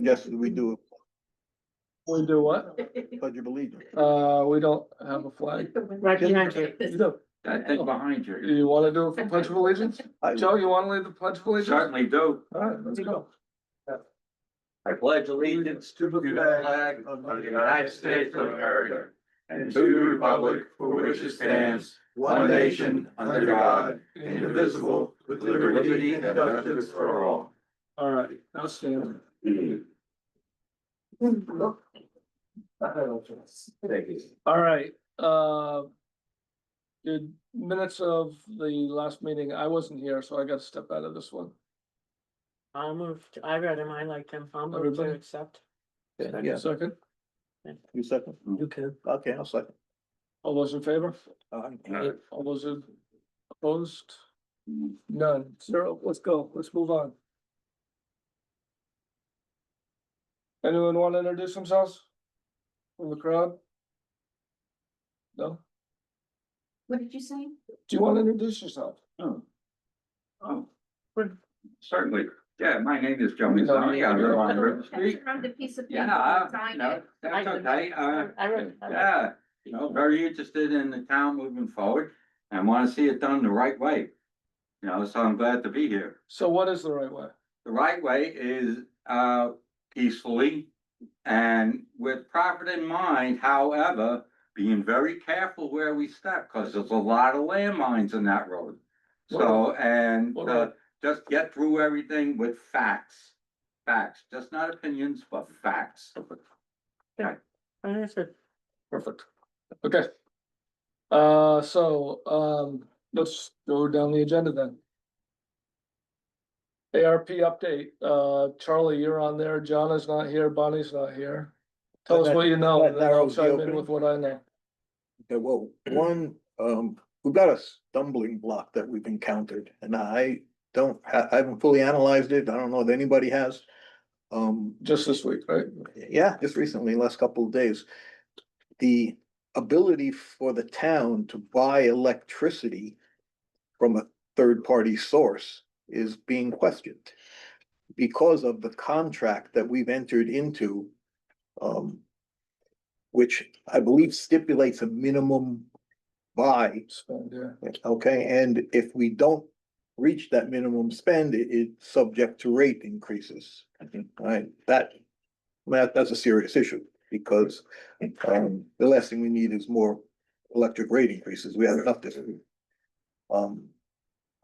suggested we do We do what? a pledge of allegiance. We don't have a flag. Right behind you. You do. That thing behind you. You wanna do a pledge of allegiance? Joe, you wanna lead the pledge of allegiance? Certainly do. All right, let's go. I pledge allegiance to the flag of the United States of America and to the republic for which it stands, one nation, under God, indivisible, with liberty and justice for all. All right, now stand. Thank you. All right, the minutes of the last meeting, I wasn't here, so I gotta step out of this one. I'll move, I read him, I liked him, I'll move to Everybody? accept. Yeah, Second, you second? You can. Okay, I'll second. all those in favor? Uh, All those opposed? None, zero, let's go, let's move on. Anyone want to introduce themselves? From the crowd? No? What did you say? Do you want to introduce yourself? Oh, certainly. Yeah, my name is Joe Mazzoni. I live on River Street. Around a piece of paper. Yeah, sign no, it. that's okay. I read. Yeah, very interested in the town moving forward and want to see it done the right way. So I'm glad to be here. So what is the right way? The right way is peacefully and with profit in mind, however, being very careful where we step, because there's a lot of landmines in that road. So, and just get through everything with facts. Facts, just not opinions, but facts. Understood. Perfect. Okay. Let's go down the agenda then. ARP update, Charlie, you're on there, John is not here, Bonnie's not here. Tell us what you know, and then I'll chime in with what I know. Okay, well, one, we've got a stumbling block that we've encountered, and I haven't fully analyzed it. I don't know if anybody has. Just this week, right? Yeah, just recently, last couple of days. The ability for the town to buy electricity from a third-party source is being questioned because of the contract that we've entered into, which I believe stipulates a minimum buy. Spend, yeah. Okay, and if we don't reach that minimum spend, it's subject to rate increases. Right, that's a serious issue, because the last thing we need is more electric rate increases. We have enough this.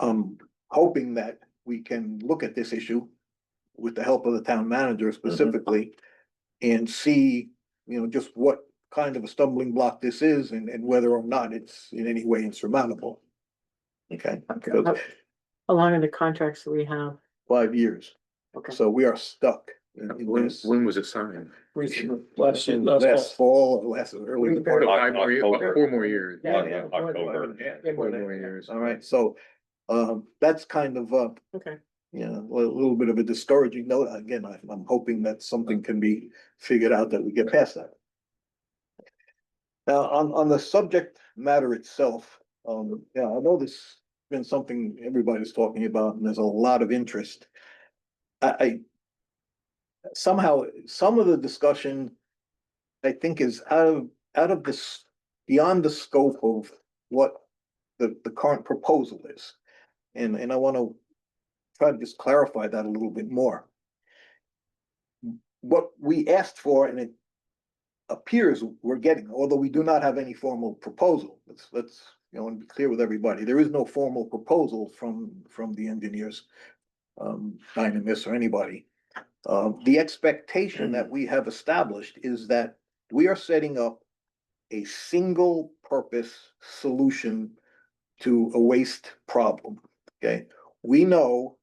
I'm hoping that we can look at this issue with the help of the town manager specifically and see, just what kind of a stumbling block this is, and whether or not it's in any way insurmountable. Okay, How long are the contracts that we have? 5 years, Okay. so we are stuck in this. When was it signed? Recently, last year, last Last fall, or last early. So 5 more years, 4 more years. Yeah, October. yeah. 4 more years. All right, so, that's kind of, Okay. a little bit of a discouraging note. Again, I'm hoping that something can be figured out, that we get past that. Now, on the subject matter itself, I know this has been something everybody's talking about, and there's a lot of interest. I somehow, some of the discussion, I think, is out of this, beyond the scope of what the current proposal is. And I want to try to just clarify that a little bit more. What we asked for, and it appears we're getting, although we do not have any formal proposal. Let's be clear with everybody. There is no formal proposal from the engineers, Dynamis or anybody. The expectation that we have established is that we are setting up a single purpose solution to a waste problem. Okay, we know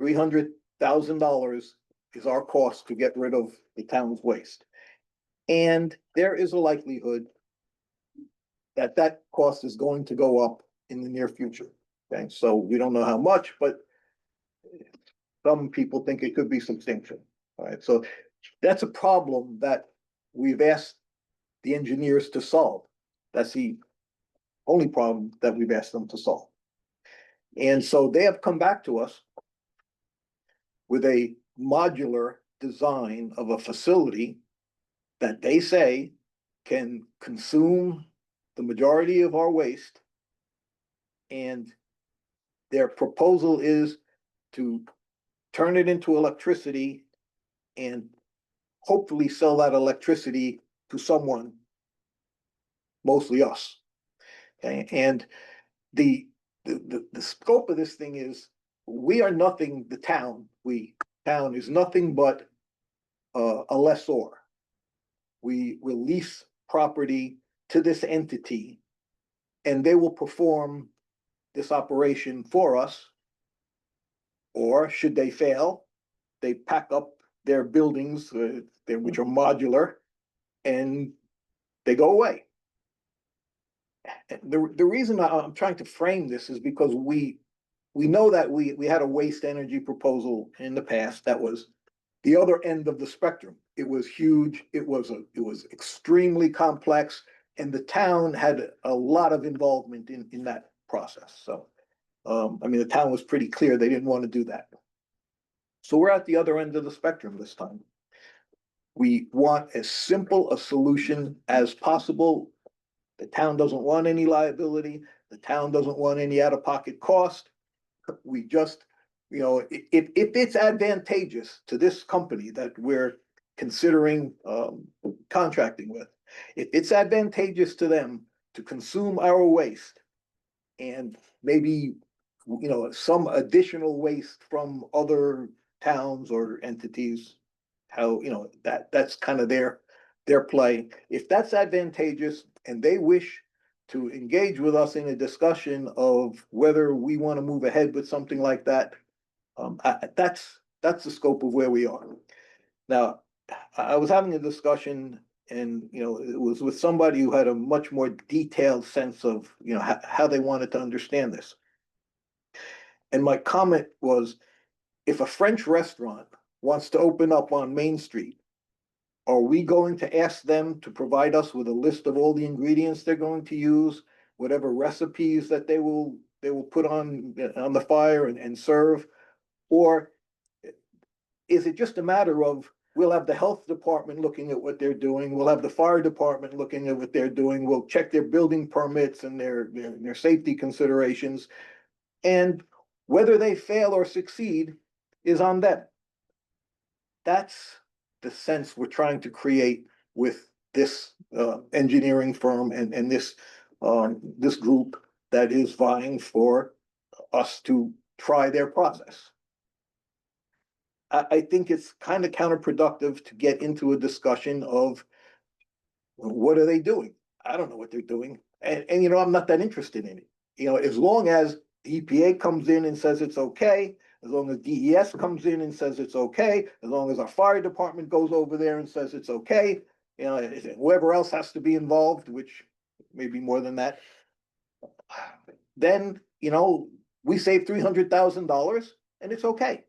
$300,000 is our cost to get rid of the town's waste. And there is a likelihood that cost is going to go up in the near future. Okay, so we don't know how much, but some people think it could be substantial. All right, so that's a problem that we've asked the engineers to solve. That's the only problem that we've asked them to solve. And so they have come back to us with a modular design of a facility that they say can consume the majority of our waste. And their proposal is to turn it into electricity and hopefully sell that electricity to someone, mostly us. Okay, and the scope of this thing is, we are nothing, the town is nothing but a lessor. We will lease property to this entity, and they will perform this operation for us. Or should they fail, they pack up their buildings, which are modular, and they go away. The reason I'm trying to frame this is because we know that we had a waste energy proposal in the past that was the other end of the spectrum. It was huge, it was extremely complex, and the town had a lot of involvement in that process. So, I mean, the town was pretty clear they didn't want to do that. So we're at the other end of the spectrum this time. We want as simple a solution as possible. The town doesn't want any liability. The town doesn't want any out-of-pocket cost. We just, if it's advantageous to this company that we're considering contracting with, if it's advantageous to them to consume our waste and maybe, some additional waste from other towns or entities, that's kind of their play. If that's advantageous and they wish to engage with us in a discussion of whether we want to move ahead with something like that, that's the scope of where we are. Now, I was having a discussion, and it was with somebody who had a much more detailed sense of how they wanted to understand this. And my comment was, if a French restaurant wants to open up on Main Street, are we going to ask them to provide us with a list of all the ingredients they're going to use, whatever recipes that they will put on the fire and serve? Or is it just a matter of, we'll have the health department looking at what they're doing, we'll have the fire department looking at what they're doing, we'll check their building permits and their safety considerations, and whether they fail or succeed is on them. That's the sense we're trying to create with this engineering firm and this group that is vying for us to try their process. I think it's kind of counterproductive to get into a discussion of what are they doing? I don't know what they're doing. And I'm not that interested in it. As long as the EPA comes in and says it's okay, as long as DES comes in and says it's okay, as long as our fire department goes over there and says it's okay, whoever else has to be involved, which may be more than that, then, we save $300,000 and it's okay.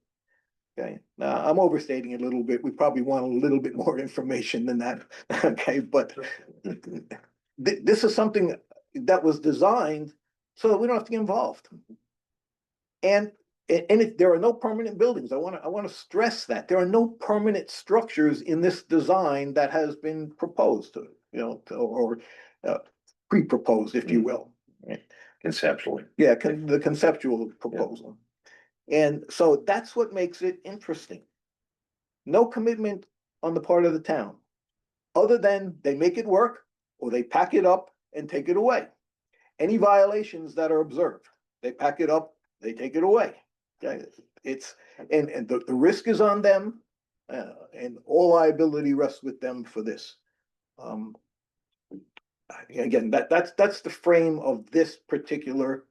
Okay, now I'm overstating it a little bit. We probably want a little bit more information than that. Okay, but this is something that was designed so that we don't have to get involved. And there are no permanent buildings. I want to stress that there are no permanent structures in this design that has been proposed or pre-proposed, if you will. Right? Conceptually. Yeah, the conceptual proposal. And so that's what makes it interesting. No commitment on the part of the town, other than they make it work or they pack it up and take it away. Any violations that are observed, they pack it up, they take it away. Okay? And the risk is on them, and all liability rests with them for this. Again, that's the frame of this particular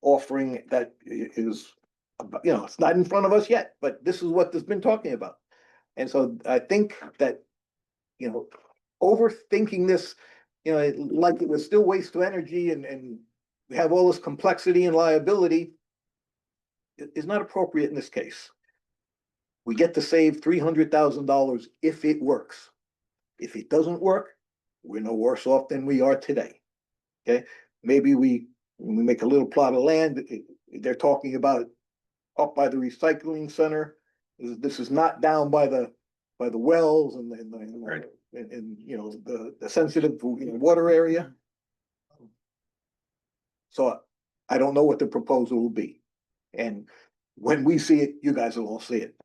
offering that is. It's not in front of us yet, but this is what there's been talking about. And so I think that, overthinking this, like it was still waste of energy and we have all this complexity and liability is not appropriate in this case. We get to save $300,000 if it works. If it doesn't work, we're no worse off than we are today. Okay, maybe we make a little plot of land. They're talking about up by the recycling center. This is not down by the by the wells and, Right. and, you know, the sensitive water area. So I don't know what the proposal will be. And when we see it, you guys will all see it.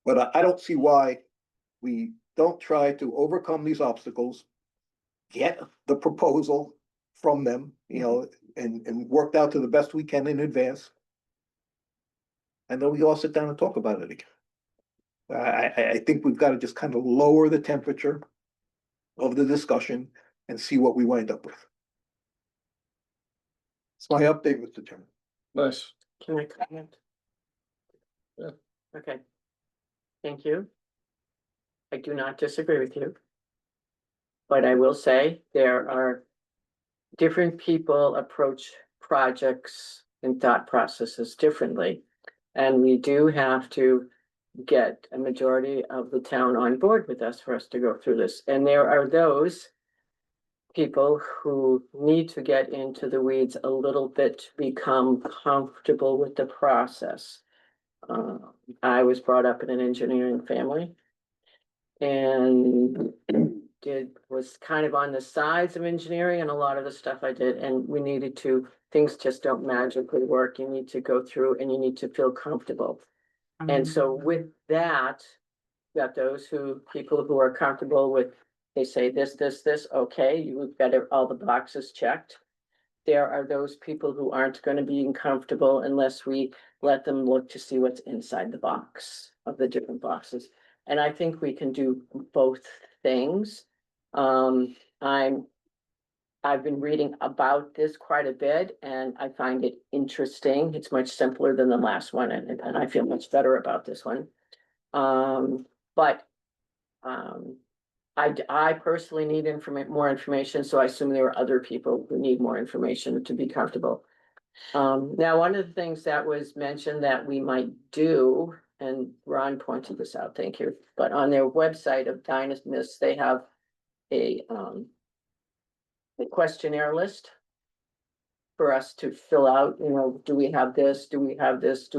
But I don't see why we don't try to overcome these obstacles, get the proposal from them, you know, and worked out to the best we can in advance. And then we all sit down and talk about it again. I think we've got to just kind of lower the temperature of the discussion and see what we wind up with. It's my update, Mr. Chairman. Nice. Can I comment? Yeah. Okay. Thank you. I do not disagree with you. But I will say there are different people approach projects and thought processes differently. And we do have to get a majority of the town on board with us for us to go through this. And there are those people who need to get into the weeds a little bit to become comfortable with the process. I was brought up in an engineering family and was kind of on the sides of engineering and a lot of the stuff I did, and we needed to, things just don't magically work. You need to go through and you need to feel comfortable. And so with that, you got those people who are comfortable with, they say this, okay, you've got all the boxes checked. There are those people who aren't going to be comfortable unless we let them look to see what's inside the box of the different boxes. And I think we can do both things. I've been reading about this quite a bit and I find it interesting. It's much simpler than the last one and I feel much better about this one. I personally need more information, so I assume there are other people who need more information to be comfortable. Now, one of the things that was mentioned that we might do, and Ron pointed this out, thank you, but on their website of Dynamist, they have a questionnaire list for us to fill out, you know, do we have this, do we have this,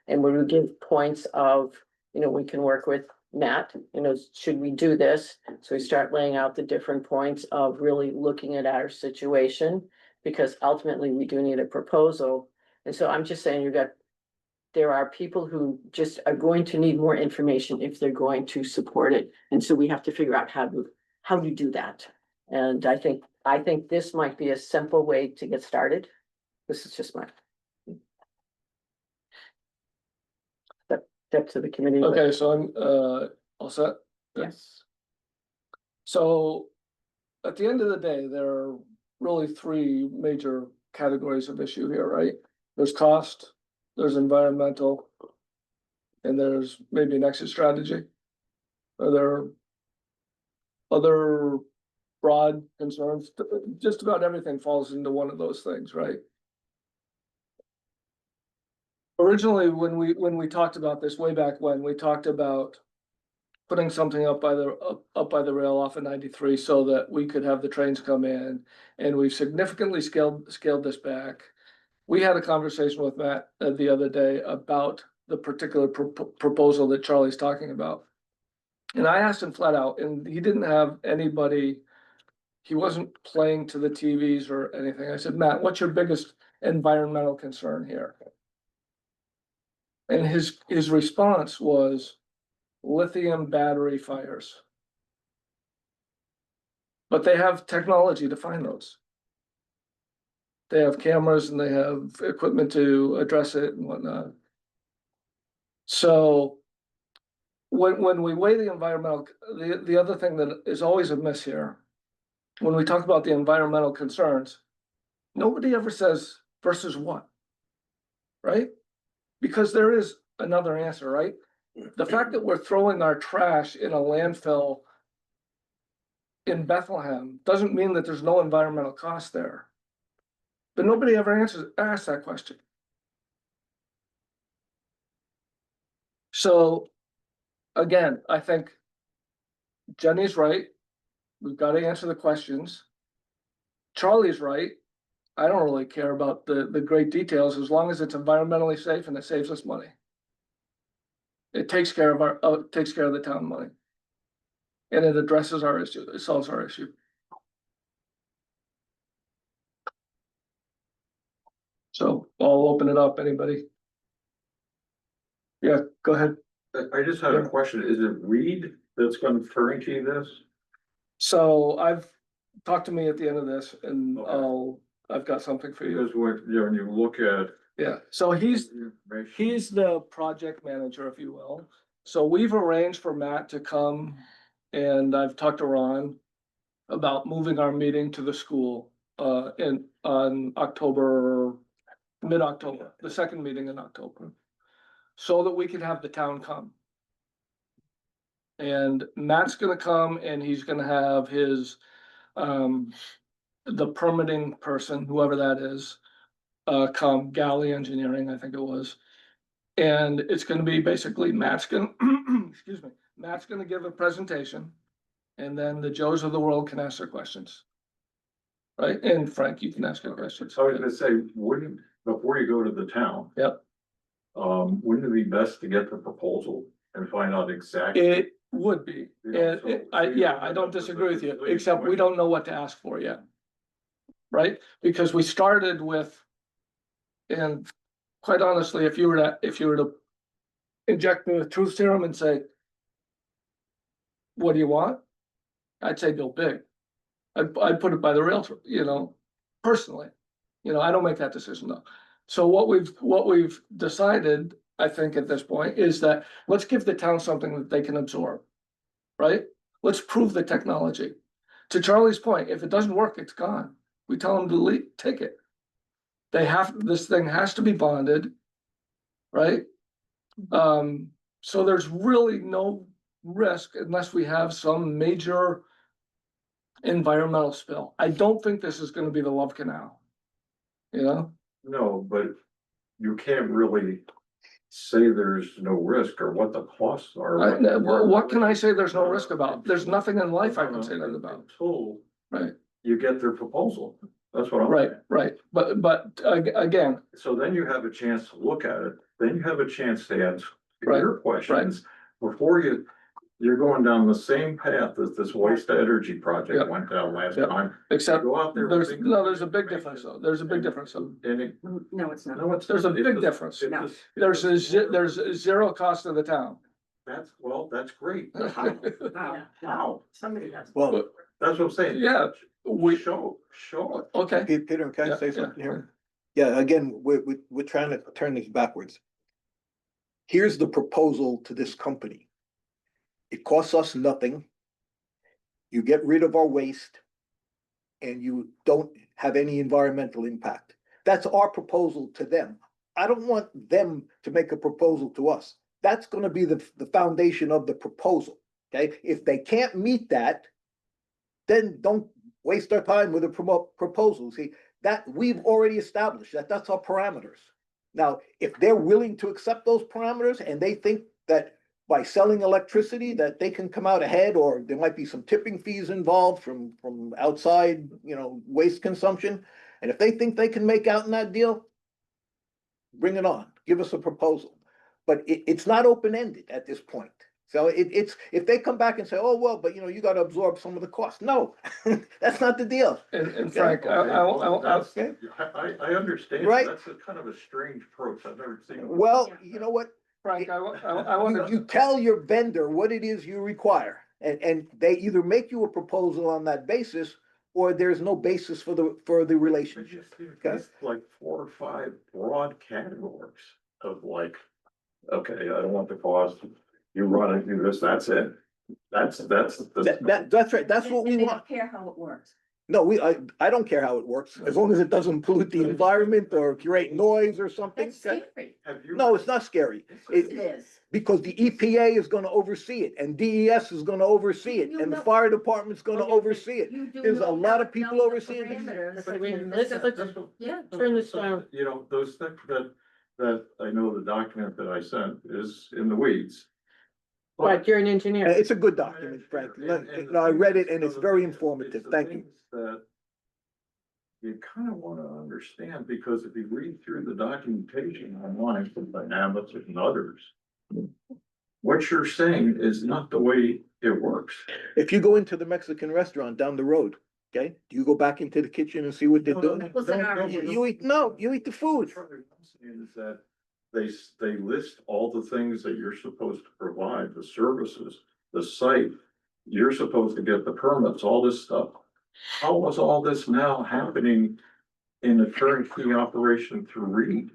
and when we give points of, you know, we can work with Matt, you know, should we do this? So we start laying out the different points of really looking at our situation, because ultimately we do need a proposal. And so I'm just saying there are people who just are going to need more information if they're going to support it. And so we have to figure out how to do that. And I think this might be a simple way to get started. This is just my step to the committee. Okay, so I'm all set. Yes. So at the end of the day, there are really three major categories of issue here, right? There's cost, there's environmental, and there's maybe an exit strategy. Are there other broad concerns? Just about everything falls into one of those things, right? Originally, when we talked about this way back when, we talked about putting something up by the rail off of 93 so that we could have the trains come in, and we've significantly scaled this back. We had a conversation with Matt the other day about the particular proposal that Charlie's talking about. And I asked him flat out, and he didn't have anybody, he wasn't playing to the TVs or anything. I said, Matt, what's your biggest environmental concern here? And his response was lithium battery fires. But they have technology to find those. They have cameras and they have equipment to address it and whatnot. So when we weigh the environmental, the other thing that is always a miss here, when we talk about the environmental concerns, nobody ever says versus what, right? Because there is another answer, right? The fact that we're throwing our trash in a landfill in Bethlehem doesn't mean that there's no environmental cost there. But nobody ever asks that question. So again, I think Jenny's right. We've got to answer the questions. Charlie's right. I don't really care about the great details as long as it's environmentally safe and it saves us money. It takes care of takes care of the town money. And it addresses our issue, it solves our issue. So I'll open it up, anybody? Yeah, go ahead. I just had a question. Is it Reed that's gonna turnkey this? So talk to me at the end of this and Okay. I've got something for you. Because when you look at. Yeah, so he's information, the project manager, if you will. So we've arranged for Matt to come and I've talked to Ron about moving our meeting to the school on October, mid-October, the second meeting in October. So that we can have the town come. And Matt's gonna come and he's gonna have his the permitting person, whoever that is, come, Galley Engineering, I think it was. And it's gonna be basically Matt's gonna, excuse me, Matt's gonna give a presentation. And then the Joes of the world can ask their questions. Right? And Frank, you can ask your questions. So I was gonna say, before you go to the town. Yep. Wouldn't it be best to get the proposal and find out exactly? It would be, and I don't disagree with you, except we don't know what to ask for yet. Right? Because we started with. And quite honestly, if you were to inject me with truth serum and say, what do you want? I'd say go big. I'd put it by the rails, personally. I don't make that decision though. So what we've decided, I think at this point, is that let's give the town something that they can absorb. Right? Let's prove the technology. To Charlie's point, if it doesn't work, it's gone. We tell them to take it. This thing has to be bonded. Right? So there's really no risk unless we have some major environmental spill. I don't think this is gonna be the Love Canal. No, but you can't really say there's no risk or what the costs are. What can I say there's no risk about? There's nothing in life I can say that about. Until Right, you get their proposal. That's what I'm. right, saying. right. But again, So then you have a chance to look at it, then you have a chance to answer Right, your questions. Before you're going down the same path that this waste to energy project Yep. went down last Yep. time. except Go out there. with things- there's a big difference though. There's a big difference though. And it, No, it's not. no, it's. There's a not. big It's difference. it's No. it's There's a zero cost to the town. That's great. Wow. Somebody does. Well, That's what I'm saying. Yeah, Show it. Okay, Peter, can I Yeah, say yeah. something here? Yeah, again, we're trying to turn this backwards. Here's the proposal to this company. It costs us nothing. You get rid of our waste. And you don't have any environmental impact. That's our proposal to them. I don't want them to make a proposal to us. That's gonna be the foundation of the proposal, okay? If they can't meet that, then don't waste their time with a proposal. See, that we've already established that that's our parameters. Now, if they're willing to accept those parameters and they think that by selling electricity that they can come out ahead, or there might be some tipping fees involved from outside, waste consumption. And if they think they can make out in that deal, bring it on, give us a proposal. But it's not open-ended at this point. So it's, if they come back and say, oh, well, but you gotta absorb some of the costs. No, that's not the deal. and Frank, Okay, I understand. Right. That's a kind of a strange approach. I've never seen. Well, you know what? Frank, I want You tell your vendor what it is you require, and they either make you a proposal on that basis, or there's no basis for the relationship. It's like 4 or 5 broad categories of like, okay, I don't want the cost. You run it, do this, that's it. That's That's right, that's what we And they want. don't care how it works. No, I don't care how it works, as long as it doesn't pollute the environment or create noise or something. That's scary. Have you? No, it's not scary. It is. Because the EPA is gonna oversee it, and DES is gonna oversee it, and the fire department's gonna oversee it. You do There's a know lot of the people overseeing this. parameters. Let's Yeah. turn this down. You know, those things that I know the document that I sent is in the weeds. Right, you're an engineer. It's a good document, Frank. No, I read it and it's very informative. Thank you. That you kind of want to understand, because if you read through the documentation online from Dynamics and others, what you're saying is not the way it works. If you go into the Mexican restaurant down the road, okay, do you go back into the kitchen and see what they're doing? Was in our- You eat, no, you eat the food. Is that they list all the things that you're supposed to provide, the services, the site. You're supposed to get the permits, all this stuff. How was all this now happening in a turnkey operation through Reed?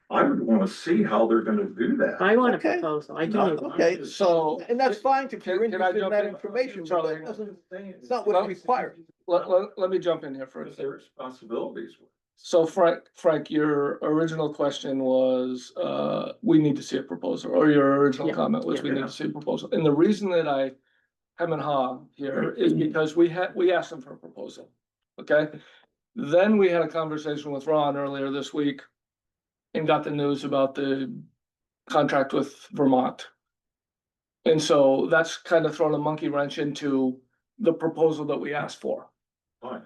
I would wanna see how they're gonna do that. I want a Okay. proposal, I do. Okay, so, and that's fine if you're Can I interested in jump that in? information, but Charlie, that doesn't, it's not what's required. Let me jump in here for a Because second. their responsibilities. So Frank, your original question was, we need to see a proposal, or your original Yeah, comment was, we yeah. need to see a proposal. And the reason that I hem and haw here is because we asked them for a proposal, okay? Then we had a conversation with Ron earlier this week and got the news about the contract with Vermont. And so that's kind of thrown a monkey wrench into the proposal that we asked for. Fine.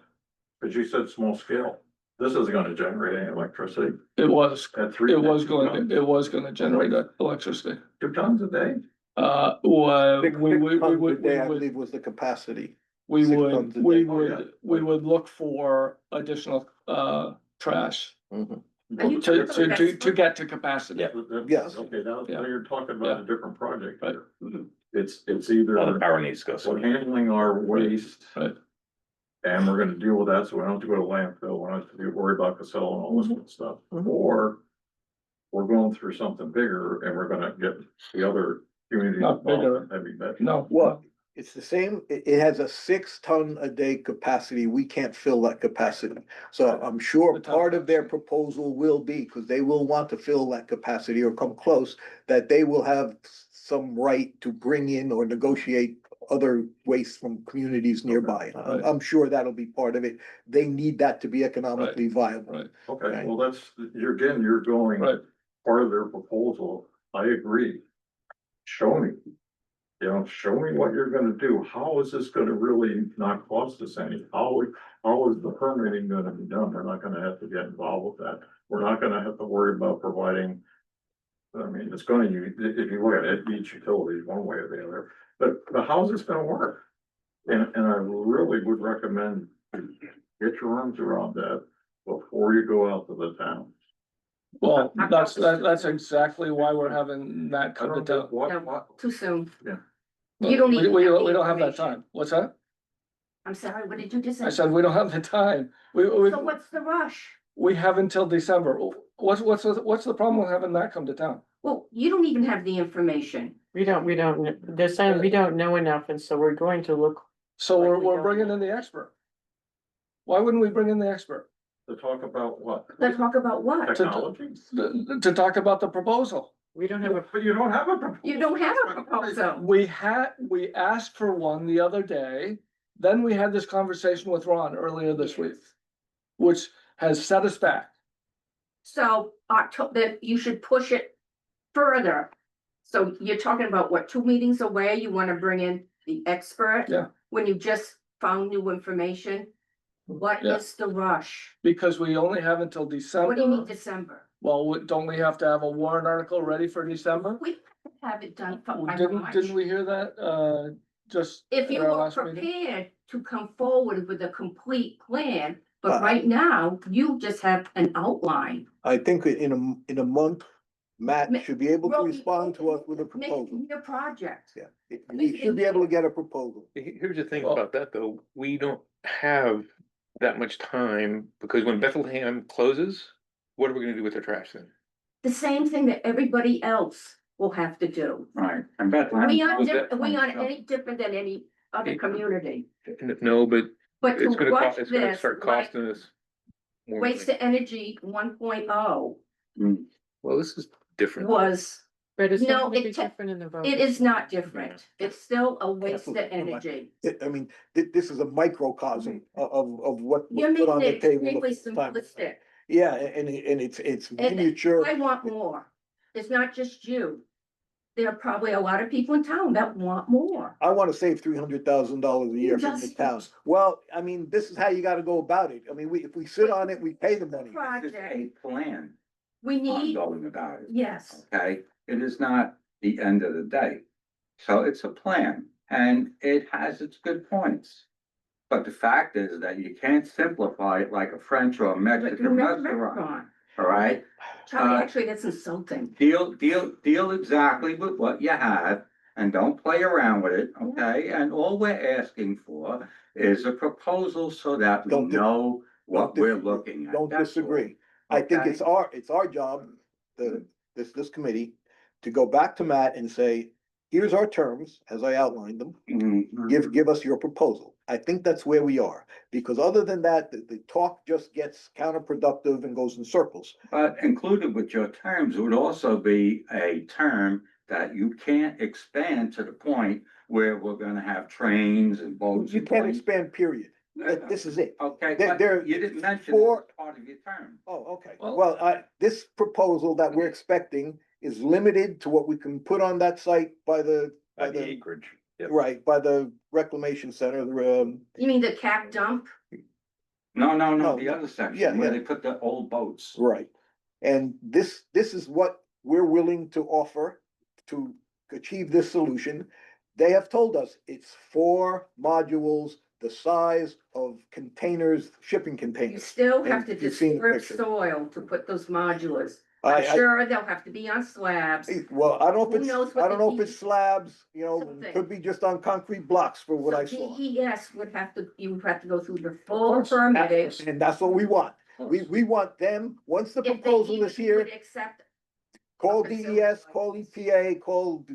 But you said small scale. This isn't gonna generate any electricity It was, at three. it was gonna generate electricity. 2 tons a day? Well, Six we tons a would, day, I believe was the capacity. we 6 would, tons a we day. Oh, yeah. we would look for additional, trash Mhm. Are you to, talking about to get to capacity. Yes. Okay, now Yeah. you're talking about a different project Right. here. It's either All the power needs to go we're somewhere. handling our waste. Right. And we're gonna deal with that, so we don't have to go to landfill, we don't have to worry about Casella and all this good stuff, Mhm. or. We're going through something bigger and we're gonna get the other community. Not bigger. involved in heavy metal. No. Well, it's the same, it has a 6 ton a day capacity, we can't fill that capacity. So I'm sure The top part of their capacity. proposal will be, because they will want to fill that capacity or come close, that they will have some right to bring in or negotiate other waste from communities nearby. Right. I'm sure that'll be part of it. They need that to be economically viable. Right, Okay, well, you're going. right. Part of their proposal, I agree. Show me. You know, show me what you're gonna do. How is this gonna really not cost us any? How is the permitting gonna be done? We're not gonna have to get involved with that. We're not gonna have to worry about providing. I mean, it's gonna, if you look at it, each utility one way or the other, but how's this gonna work? And I really would recommend get your arms around that before you go out to the town. Well, that's exactly why we're having that I come to don't town. know what, Too soon. Yeah. You don't We- even We, have the we don't have that information. time. What's that? I'm sorry, what did you just say? I said, we don't have the time. So what's the rush? We have until December. What's the problem with having that come to town? Well, you don't even have the information. We don't, they're saying we don't know enough, and so we're going to look. So Like we're, we we're don't bringing know. in the expert. Why wouldn't we bring in the expert? to talk about what? Let's talk about what? Technology? To talk about the proposal? We don't have a, But you don't have a proposal. You don't have a proposal. We asked for one the other day, then we had this conversation with Ron earlier this week. Which has set us back. So October, then you should push it further. So you're talking about what, 2 meetings away? You wanna bring in the expert? Yeah. When you just found new information? What Yeah. is the rush? Because we only have until What do you mean December. December? Well, don't we have to have a warrant article ready for December? We have it done by Didn't March. we hear that, just? If you at our were last meeting? prepared to come forward with a complete plan, but Uh, right now, you just have an outline. I think in a month, Matt Ma- should be able to Well, respond to us with a Make proposal. your project. Yeah, we should be able to get a proposal. Here's the thing Well- about that, though, we don't have that much time, because when Bethlehem closes, what are we gonna do with their trash then? The same thing that everybody else will have to do. Right, and Bethlehem. We aren't, knows that we aren't from- any different than any other community. No, but But to it's gonna rush cost, it's gonna this, start like costing us more. waste money. to energy 1.0 Well, this is different. was, but it's No, not gonna be it ta- different in the vote. it is not different. It's still a waste of Absolutely. energy. I mean, this is a microcosm of what You're was put on making the it table. the extremely first time. simplistic. Yeah, and it's And miniature. I want more. It's not just you. There are probably a lot of people in town that want more. I wanna save $300,000 a year from the Just- town. Well, I mean, this is how you gotta go about it. I mean, if we sit on it, we pay the money. It's Project, a plan we need, ongoing about it, yes, okay? It is not the end of the day. So it's a plan and it has its good points. But the fact is that you can't simplify it like a French or a But Mexican you never restaurant, restaurant. all right? Charlie, Uh, actually, that's insulting. Deal exactly with what you have and don't play around with it, okay? And all we're asking for is a proposal so that we Don't di- know what Don't we're disagree. looking at. Don't That's all. disagree. I think Okay. it's our job, this committee, to go back to Matt and say, here's our terms, as I outlined them. Mhm. Give us your proposal. I think that's where we are, because other than that, the talk just gets counterproductive and goes in circles. But included with your terms would also be a term that you can't expand to the point where we're gonna have trains and boats. You and can't planes. expand, period. This is it. Okay, There- but you didn't mention it for- as part of your term. Oh, okay. Well- Well, this proposal that we're expecting is limited to what we can put on that site by the, acreage. Yep. right, by the reclamation center, You mean the cap dump? No, No, the no. other Yeah, section where yeah. they put the old boats. right. And this is what we're willing to offer to achieve this solution. They have told us it's 4 modules, the size of containers, shipping You containers. still have And to you've seen the disturb picture. soil to put those modulars. I- I'm sure they'll have to be on slabs. Well, I don't know Who if knows it's, what I don't the know if it's slabs, you know, Something. could be just on concrete blocks for what I So saw. DES would have to, you would have to go through the full course. permitting. And that's what we want. We want them, once the If they proposal even is here, would Accept, call a facility DES, call license. EPA, call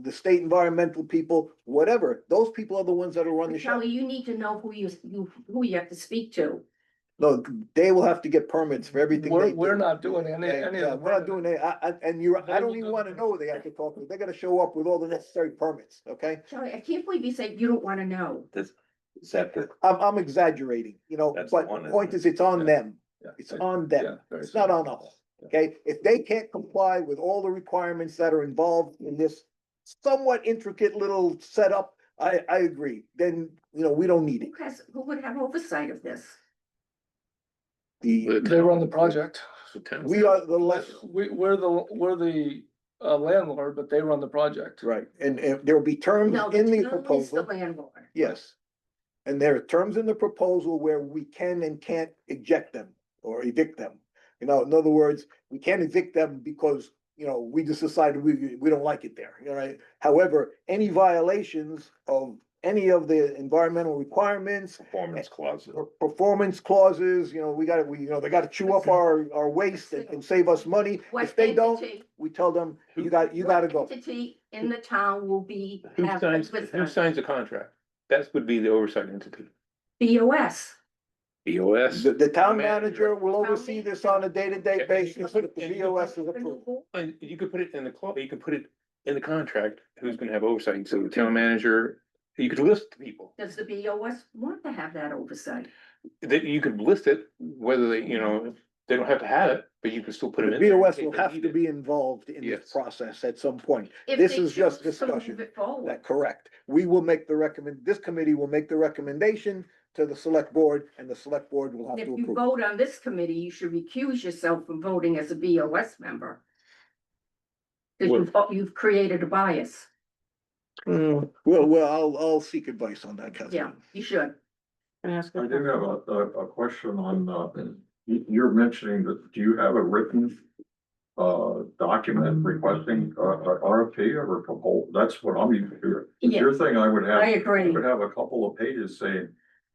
the state environmental people, whatever. Those people are the ones that will run the show. Charlie, you need to know who who you have to speak to. No, they will have to get permits for everything they do. We're not doing any Yeah, of yeah, the. we're not doing that. And I They don't will even do wanna the- know they have to talk to, they gotta show up with all the necessary permits, okay? Charlie, I can't believe you said you don't wanna know. Is that the? I'm exaggerating, That's the but one, the isn't point it? is, it's on Yeah. them. Yeah. It's on Yeah, them. very It's not simple. on us, okay? If they can't comply with all the requirements that are involved in this somewhat intricate little setup, I agree. Then, we don't need it. Who would have oversight of this? The, They run the project. we are the less, We're the landlord, but they run the project. right, and there will be terms No, in the town is the proposal. landlord. Yes. And there are terms in the proposal where we can and can't eject them or evict them. In other words, we can't evict them because, we just decided we don't like it there, right? However, any violations of any of the environmental requirements, Performance clauses. performance clauses, they gotta chew up our waste and save us money. What If they don't, entity- we tell them, you what gotta go. Entity in the town will be. Who have signs, who oversight? signs the contract? That would be the oversight entity. BOS. BOS. The town Manager. manager will oversee this on a day-to-day Okay. basis, but the And you- BOS is approved. And you could put it in the clause, you could put it in the contract, who's gonna have oversight, so the town manager, you could list the people. Does the BOS want to have that oversight? That you could list it, whether they, they don't have to have it, but you can still put them The in. there in BOS case will they have need to it. be involved in this Yes. process at some point. If This they is just choose to move discussion. it forward. That correct. We will make this committee will make the recommendation to the select board, and the select board will have If to you approve. vote on this committee, you should recuse yourself from voting as a BOS member. Because you've created a bias. Well, I'll seek advice on that, Kathleen. Yeah, you should. Can I ask I a do have a question on, you're mentioning that, do you have a written document requesting a RFP or a proposal? That's what I'm used to. Your thing, I would have. I agree. Would have a couple of pages saying,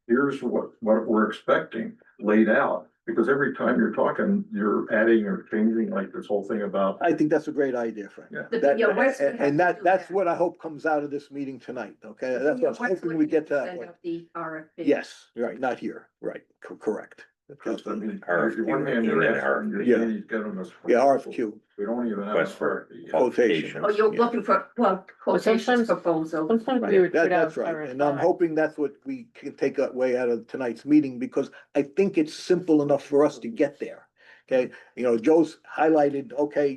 here's what we're expecting laid out. Because every time you're talking, you're adding or changing, like this whole thing about. I think that's a great idea, Frank. Yeah. The That- BOS would have And to do that's that. what I hope comes out of this meeting tonight, okay? The That's what BOS I'm hoping would we need get to that send one. out the RFP. Yes, right, not here, right, correct. Because I mean, RFQ, on one hand, you're asking, you're Yeah. saying he's giving us. Yeah, RFQ, We don't even have. an Request for RFP yet. quotation. Oh, you're Yeah. looking for, quotations sometimes- proposal. Sometimes Right, we would put out that's right, and I'm RFI. hoping that's what we can take away out of tonight's meeting, because I think it's simple enough for us to get there. Okay, Joe's highlighted, okay,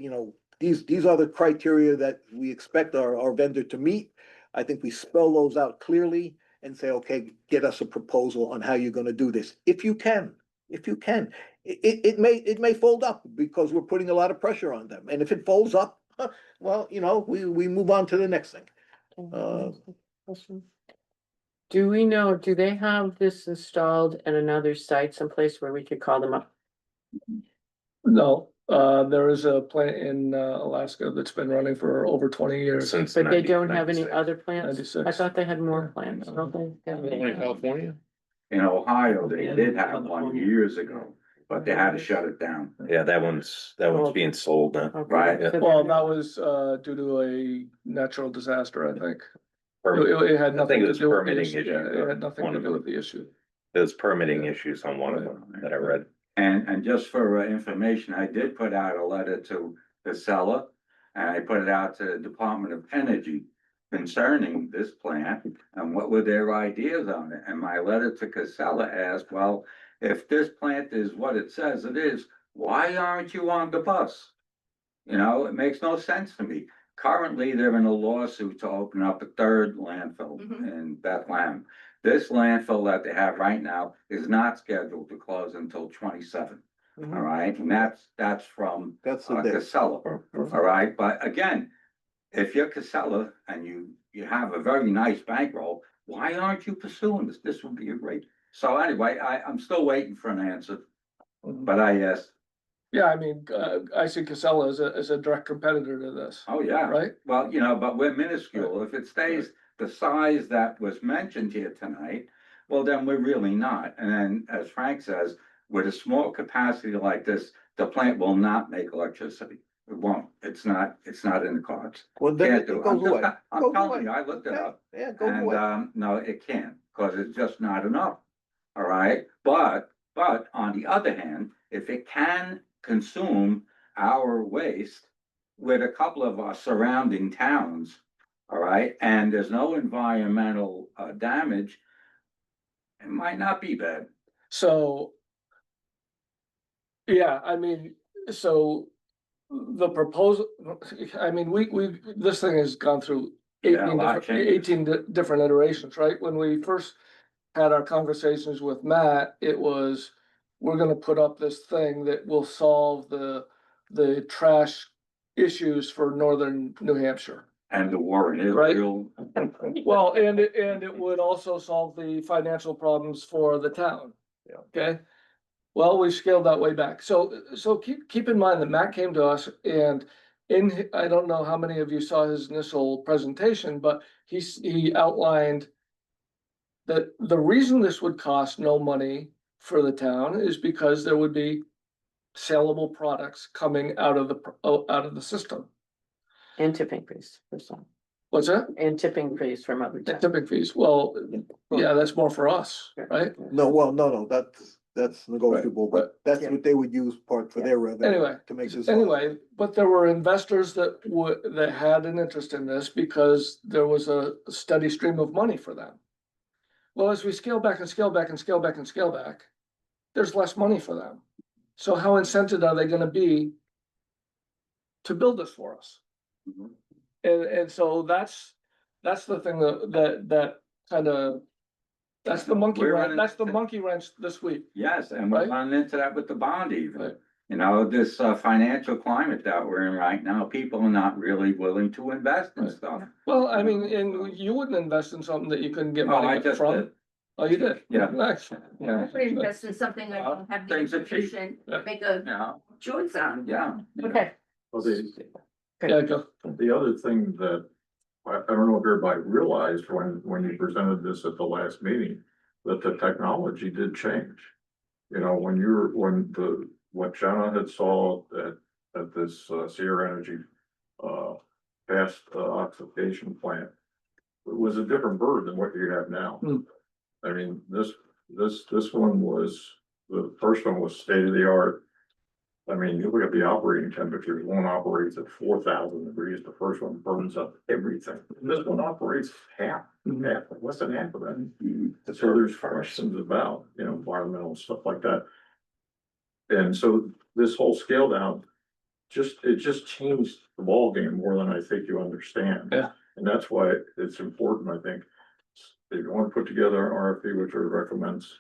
these are the criteria that we expect our vendor to meet. I think we spell those out clearly and say, okay, get us a proposal on how you're gonna do this, if you can. It may fold up because we're putting a lot of pressure on them, and if it folds up, well, we move on to the next thing. Question. Do we know, do they have this installed at another site someplace where we could call them up? No, there is a plant in Alaska that's been running for over 20 years. Since But they don't have any 96. other plants? I 96. thought they had more plants, don't they? Only California? In Ohio, they did have one years ago, but they had to shut it down. Yeah, that one's being sold now. Okay. Right. So Well, they're- that was due to a natural disaster, I think. Permit- It had I nothing think it to was do with the permitting issue. issue, Yeah, it had nothing one to of do them. with the issue. There's permitting issues on one of them that I read. And just for information, I did put out a letter to Casella. And I put it out to the Department of Energy concerning this plant and what were their ideas on it. And my letter to Casella asked, well, if this plant is what it says it is, why aren't you on the bus? You know, it makes no sense to me. Currently, they're in a lawsuit to open up a third landfill Mhm. in Bethlehem. This landfill that they have right now is not scheduled to close until 27. Mhm. All right, and that's from That's the day. Casella, all right, but again, if you're Casella and you have a very nice bankroll, why aren't you pursuing this? This would be a great, so anyway, I'm still waiting for an answer, but I asked, Yeah, I mean, I see Casella as a direct competitor to this, oh, yeah. right? Well, you know, but we're minuscule. If it stays the size that was mentioned here tonight, well, then we're really not. And then, as Frank says, with a small capacity like this, the plant will not make electricity. It won't. It's not in the cards. Well, then Can't it do it. goes away. I'm Goes telling away. you, I looked it Yeah, up. yeah, it goes And, away. no, it can't, cause it's just not enough. All right, but on the other hand, if it can consume our waste with a couple of our surrounding towns, all right, and there's no environmental, damage, it might not be bad. So. Yeah, I mean, so the proposal, I mean, this thing has gone through Yeah, a 18 lot of different, changes. 18 different iterations, right? When we first had our conversations with Matt, it was, we're gonna put up this thing that will solve the trash issues for northern New Hampshire. And the war in Right. Israel, Well, and it would also solve the financial problems for the town. Yeah. Okay? Well, we scaled that way back. So keep in mind that Matt came to us and I don't know how many of you saw his initial presentation, but he outlined that the reason this would cost no money for the town is because there would be sellable products coming out of the system. And tipping fees for some, What's that? and tipping fees from other The towns. tipping fees. Well, yeah, that's more for us, right? No, well, no, that's negotiable, but that's Yeah. what they would use part for their revenue. Anyway, To make this. Anyway, but there were investors that had an interest in this because there was a steady stream of money for them. Well, as we scale back and scale back and scale back and scale back, there's less money for them. So how incented are they gonna be to build this for us? Mhm. And so that's the thing that kind of, that's the monkey We're wrench, running that's the into- monkey wrench this week. yes, and we're Right. running into that with the bond even. Right. You know, this, financial climate that we're in right now, people are not really willing to invest in Right. stuff. Well, I mean, and you wouldn't invest in something that you couldn't get Oh, I money just from. did. Oh, you did? Yeah. Nice. Yeah. Put invest in something that will have the Things are cheap. information, Yeah. make a Yeah, choice on. yeah. Okay. Well, Yeah, go. the other thing that I don't know if everybody realized when you presented this at the last meeting, that the technology did change. You know, what Jenna had saw at this Sierra Energy past oxidation plant, it was a different bird than what you have now. Hmm. I mean, this one was, the first one was state of the art. I mean, you look at the operating temperatures, one operates at 4,000 degrees, the first one burns up everything. This one operates half, less than half of that. So there's questions about, you know, environmental stuff like that. And so this whole scale down, it just changed the ballgame more than I think you understand. Yeah. And that's why it's important, I think, if you want to put together an RFP, which I recommends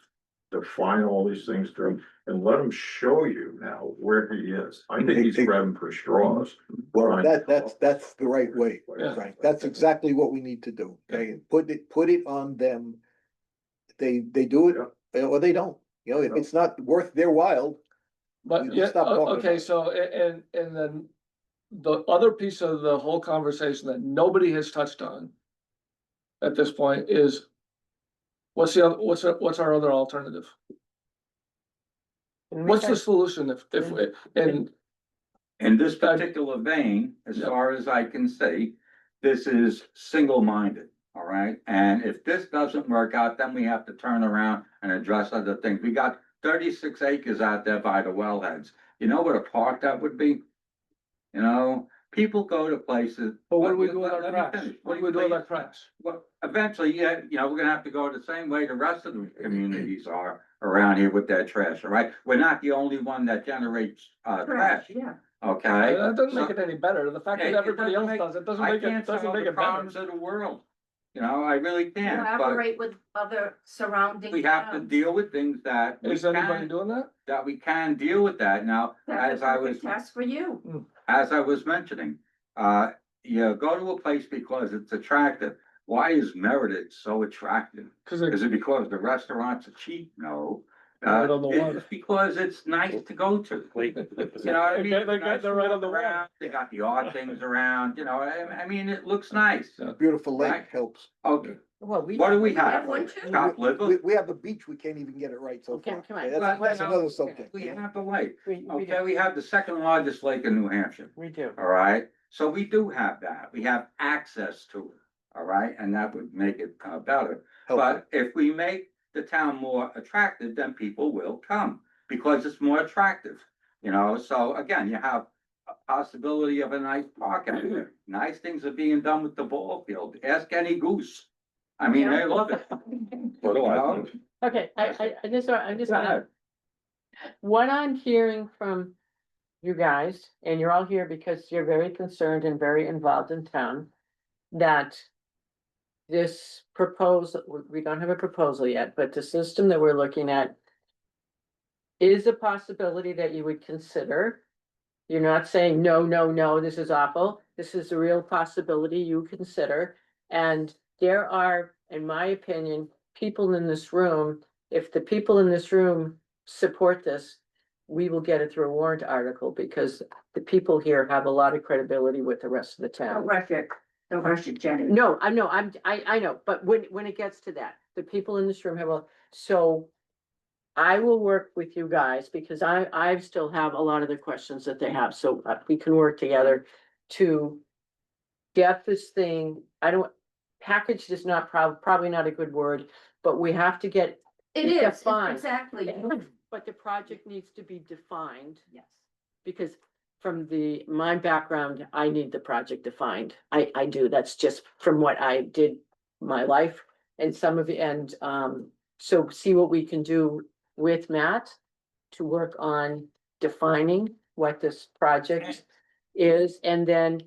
define all these things to him and let him show you now where he is. I think he's grabbing for straws. Well, Right. that's the right way, Yeah. Frank. That's exactly what we need to do, okay? And put it on them. They do it or they don't, you know, if it's not worth their while, But We yeah, stop talking okay, about it. so and then the other piece of the whole conversation that nobody has touched on at this point is what's our other alternative? What's the solution if, and In this particular vein, as Yeah. far as I can see, this is single-minded, all right? And if this doesn't work out, then we have to turn around and address other things. We got 36 acres out there by the wellheads. You know what a park that would be? You know, people go to places. but what do we do with Let- our let me trash? finish. What do we do with Please. our trash? Well, eventually, yeah, you know, we're gonna have to go the same way the rest of the communities are around here with their trash, all right? We're not the only one that generates, trash, Yeah. okay? That doesn't make So- it any better. The fact that It everybody doesn't else make- does it doesn't I make it, can't doesn't solve make the it better. problems of the world. You know, I really can't, but Collaborate with other surrounding. we have to towns. deal with things that we Is anybody can, doing that? that we can deal with that. Now, That's as a I perfect was, task for you. as I was mentioning, you go to a place because it's attractive. Why is Meredith so attractive? Cause Is it, it because the restaurants are cheap? No. Right on the water. It's because it's nice to go to. You know what I mean? They're right on the water. Around, they got the art things around, you know, I mean, it looks nice. Yeah. beautiful Right. lake helps. Okay, Well, we. what do we have have? one too. Chopped We, liver? we have the beach, we can't even get it right so Okay, far. come on. Okay, Well, That's you know, another subject. We you know? have the lake. We Okay, do, we have the second largest lake in New Hampshire, we do. all right? So we do have that. We have access to it, all right? And that would make it better. Helpful. But if we make the town more attractive, then people will come because it's more attractive, you know? So again, you have a possibility of a nice park out there. Nice things are being done with the ball field. Ask any goose. I mean, they love it. You know? Okay, I'm just Go gonna, ahead. what I'm hearing from you guys, and you're all here because you're very concerned and very involved in town, that this proposal, we don't have a proposal yet, but the system that we're looking at is a possibility that you would consider. You're not saying, no, no, no, this is awful. This is a real possibility you consider. And there are, in my opinion, people in this room, if the people in this room support this, we will get it through a warrant article because the people here have a lot of credibility with the rest of the Don't town. rush it, don't rush it, Jenny. No, I know, but when it gets to that, the people in this room have a, so. I will work with you guys because I still have a lot of the questions that they have, so we can work together to. Get this thing, packaged is not probably not a good word, but we have to get, It It's is, it's defined. exactly. but the project needs to be defined. Yes. Because from my background, I need the project defined. I do, that's just from what I did my life and some of it, and so see what we can do with Matt to work on defining what this project is, and then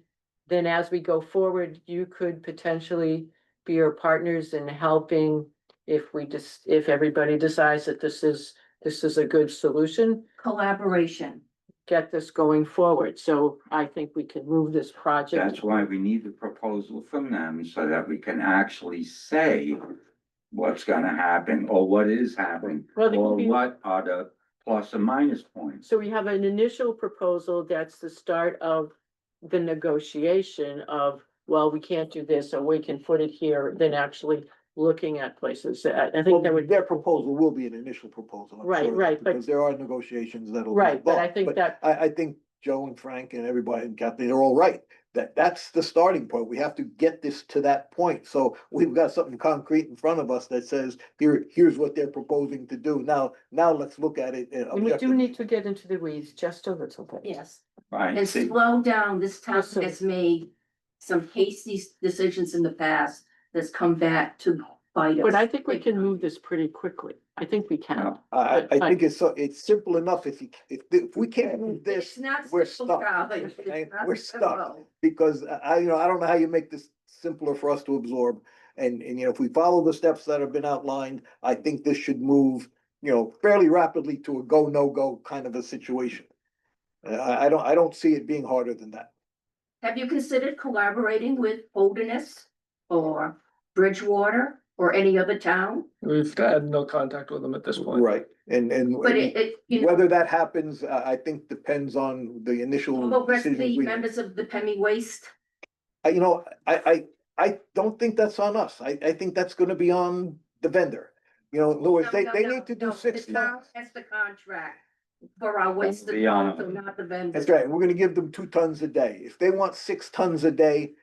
as we go forward, you could potentially be our partners in helping if everybody decides that this is a good solution, Collaboration. get this going forward. So I think we can move this project. That's why we need the proposal from them so that we can actually say what's gonna happen or what is happening, Well, there or could be- what are the plus and minus points. So we have an initial proposal that's the start of the negotiation of, well, we can't do this, or we can put it here, then actually looking at places. I think Well, that would, their proposal will be an initial proposal. I'm Right, sure, right, but- Because there are negotiations that'll. be Right, but I involved. think that- I think Joe and Frank and everybody and Kathleen are all right. That's the starting point. We have to get this to that point. So we've got something concrete in front of us that says, here's what they're proposing to do. Now let's look at it. and we do need to get into the weeds just a little bit. Yes, Right, and see, slow down. This town Listen. has made some hasty decisions in the past that's come back to bite us. But I think we can move this pretty quickly. I think we can. Yeah. I think it's simple enough. If we can't move this, It's not we're simple, stuck. Charlie. It's Okay? not We're stuck. simple. because I don't know how you make this simpler for us to absorb. And if we follow the steps that have been outlined, I think this should move fairly rapidly to a go, no-go kind of a situation. I don't see it being harder than that. Have you considered collaborating with Holderness or Bridgewater or any other town? We've had no contact with them at this point. Right, and But you know, whether that happens, I think depends on the initial all the rest of decisions the we make. members of the Pemmy Waste, I don't think that's on us. I think that's gonna be on the vendor. In other words, they need to do no, 6 the town tons. has the contract for our waste Be on disposal, not the vendor. That's right, we're gonna give them 2 tons a day. If they want 6 tons a day,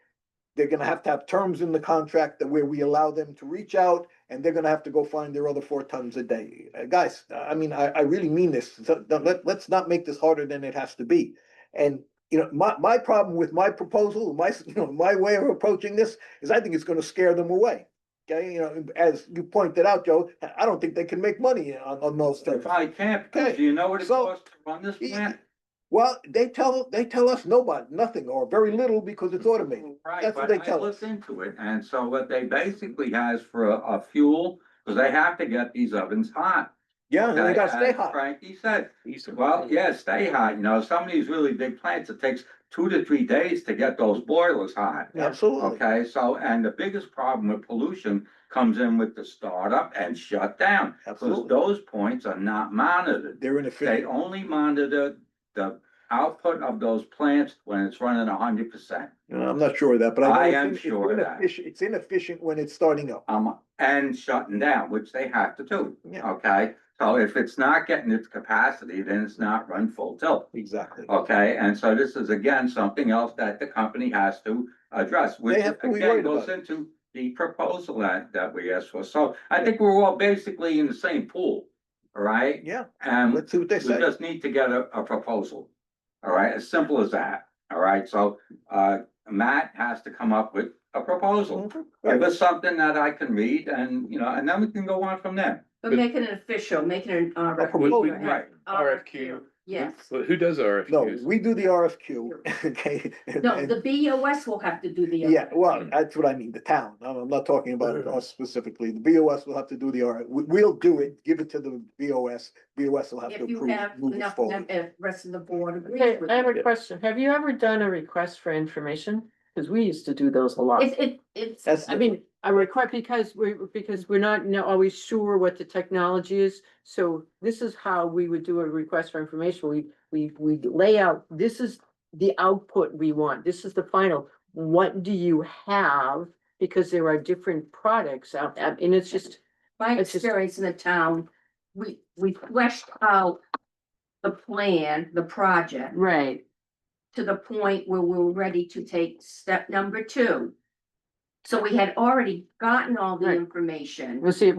they're gonna have to have terms in the contract that where we allow them to reach out, and they're gonna have to go find their other 4 tons a day. Guys, I mean, I really mean this. So let's not make this harder than it has to be. And, my problem with my proposal, my way of approaching this is I think it's gonna scare them away. Okay, as you pointed out, Joe, I don't think they can make money on those They things. probably can't, because Okay, do you know what it so- costs to run this plant? Well, they tell us nothing or very little because it's automated. Right, That's what but they I tell looked us. into it, and so what they basically has for a fuel, because they have to get these ovens hot. Yeah, and they Okay, gotta stay as hot. Frankie said, well, yeah, stay hot, some of these really big plants, it takes 2 to 3 days to get those boilers hot. Absolutely. Okay, so, and the biggest problem with pollution comes in with the startup and shut down. Because Absolutely. those points are not monitored. They're They inefficient. only monitor the output of those plants when it's running 100%. I'm not sure of that, but I know I it's am it's sure of that. inefficient. It's inefficient when it's starting up. And shutting down, which they have to do, Yeah. okay? So if it's not getting its capacity, then it's not run full tilt, Exactly. okay? And so this is again, something else that the company has to address, which They have to be again worried goes about into the proposal that we asked for. So I think we're all basically in the same pool, all right? Yeah, And let's see what they we say. just need to get a proposal, all right? As simple as that, all right? So, Matt has to come up with a proposal. Mhm. Give us something that I can read and, and then we can go on from there. But make it an official, make it an proposal, RFQ. right. RFQ. Yes. Well, who does No, RFQs? we do the RFQ, okay? No, And- the BOS will have to do the. Yeah, well, that's what I mean, the town. I'm not talking about us specifically. The BOS will have to do the we'll do it, give it to the BOS. BOS will have to If you approve, have move it enough, forward. if rest of the board agrees Okay, with I have it. a question. Have you ever done a request for information? Because we used to do those a lot. It's. That's I mean, a request because we're not always sure what the technology is. So this is how we would do a request for information. We lay out, this is the output we want. This is the final. What do you have? Because there are different products out there, and it's just, My It's just- experience in the town, we fleshed out the plan, the project, right. to the point where we were ready to take step number 2. So we had already gotten all the Right. information. We'll see, Yeah.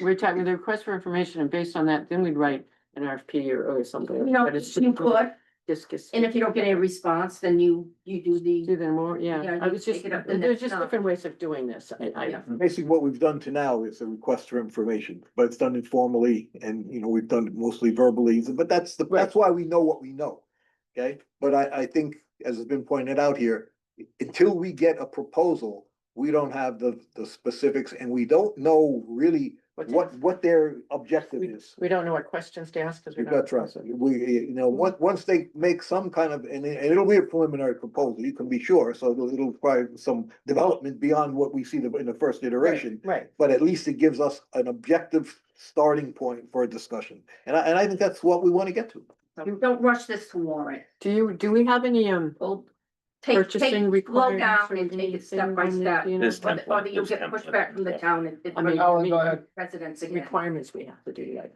we're talking the request for information, and based on that, then we'd write an RFP or something. But it's You could, just and if you don't get a response, then you do the, do them more, Yeah, yeah. I you was just, take it up the there's next just notch. different ways of doing this. Yeah. Basically, what we've done to now is a request for information, but it's done informally and, we've done it mostly verbally, but that's why we know what we know. Okay, but I think, as has been pointed out here, until we get a proposal, we don't have the specifics and we don't know really what their objective is. We don't know what questions to ask, because we don't. That's right. We, once they make some kind of, and it'll be a preliminary proposal, you can be sure, so it'll require some development beyond what we see in the first iteration. Right, But at least it gives us an objective starting point for a discussion. And I think that's what we want to get to. don't rush this to warrant. do we have any, We'll take, purchasing slow requirements down or and take it step anything by on step. that, you know? This Or template, you'll this get template, pushback from the yeah. town and. I mean, Oh, go ahead. Residents again. Requirements we have to do, like.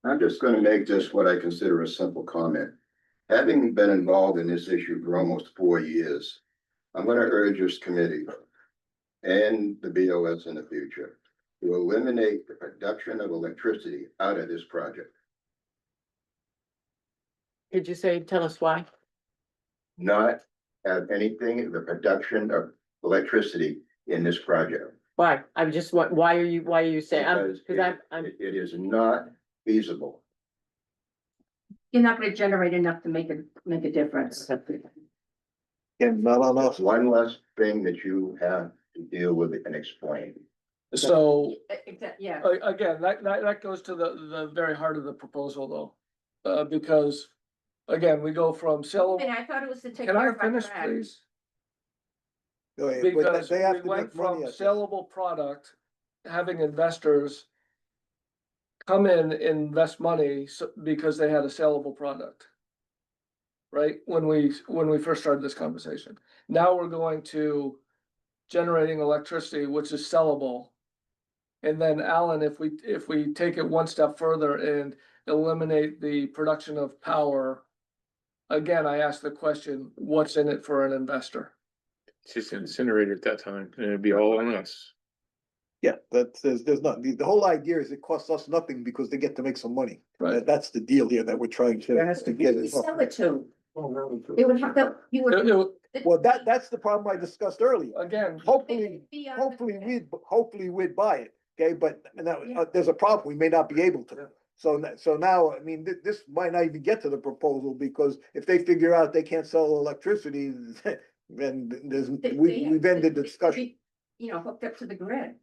I'm just gonna make this what I consider a simple comment. Having been involved in this issue for almost 4 years, I'm gonna urge this committee and the BOS in the future to eliminate the production of electricity out of this project. Could you tell us why? Not have anything, the production of electricity in this project. Why? I'm just, why are you saying, Because it is not feasible. You're not gonna generate enough to make a difference. And not on us. One less thing that you have to deal with and explain. So Yeah, Yeah. Again, that goes to the very heart of the proposal though, because, again, we go from sellable. And I thought it was to take Can I care of our finish, trash. please? Go ahead, but Because they have we to went make from money at this. sellable product, having investors come in, invest money because they had a sellable product. Right, when we first started this conversation. Now we're going to generating electricity, which is sellable. And then Alan, if we take it one step further and eliminate the production of power. Again, I ask the question, what's in it for an investor? It's just incinerated at that time, and it'd be all on us. Yeah, there's not, the whole idea is it costs us nothing because they get to make some money. Right. That's the deal here that we're trying to get. We it. sell it to, it would have to, you would. Well, that's the problem I discussed earlier. Again, Hopefully, Be on the- hopefully we'd buy it, okay, but now, there's a problem, we may not be able to. So now, I mean, this might not even get to the proposal, because if they figure out they can't sell electricity, then we've ended the discussion. You know, hooked up to the grid.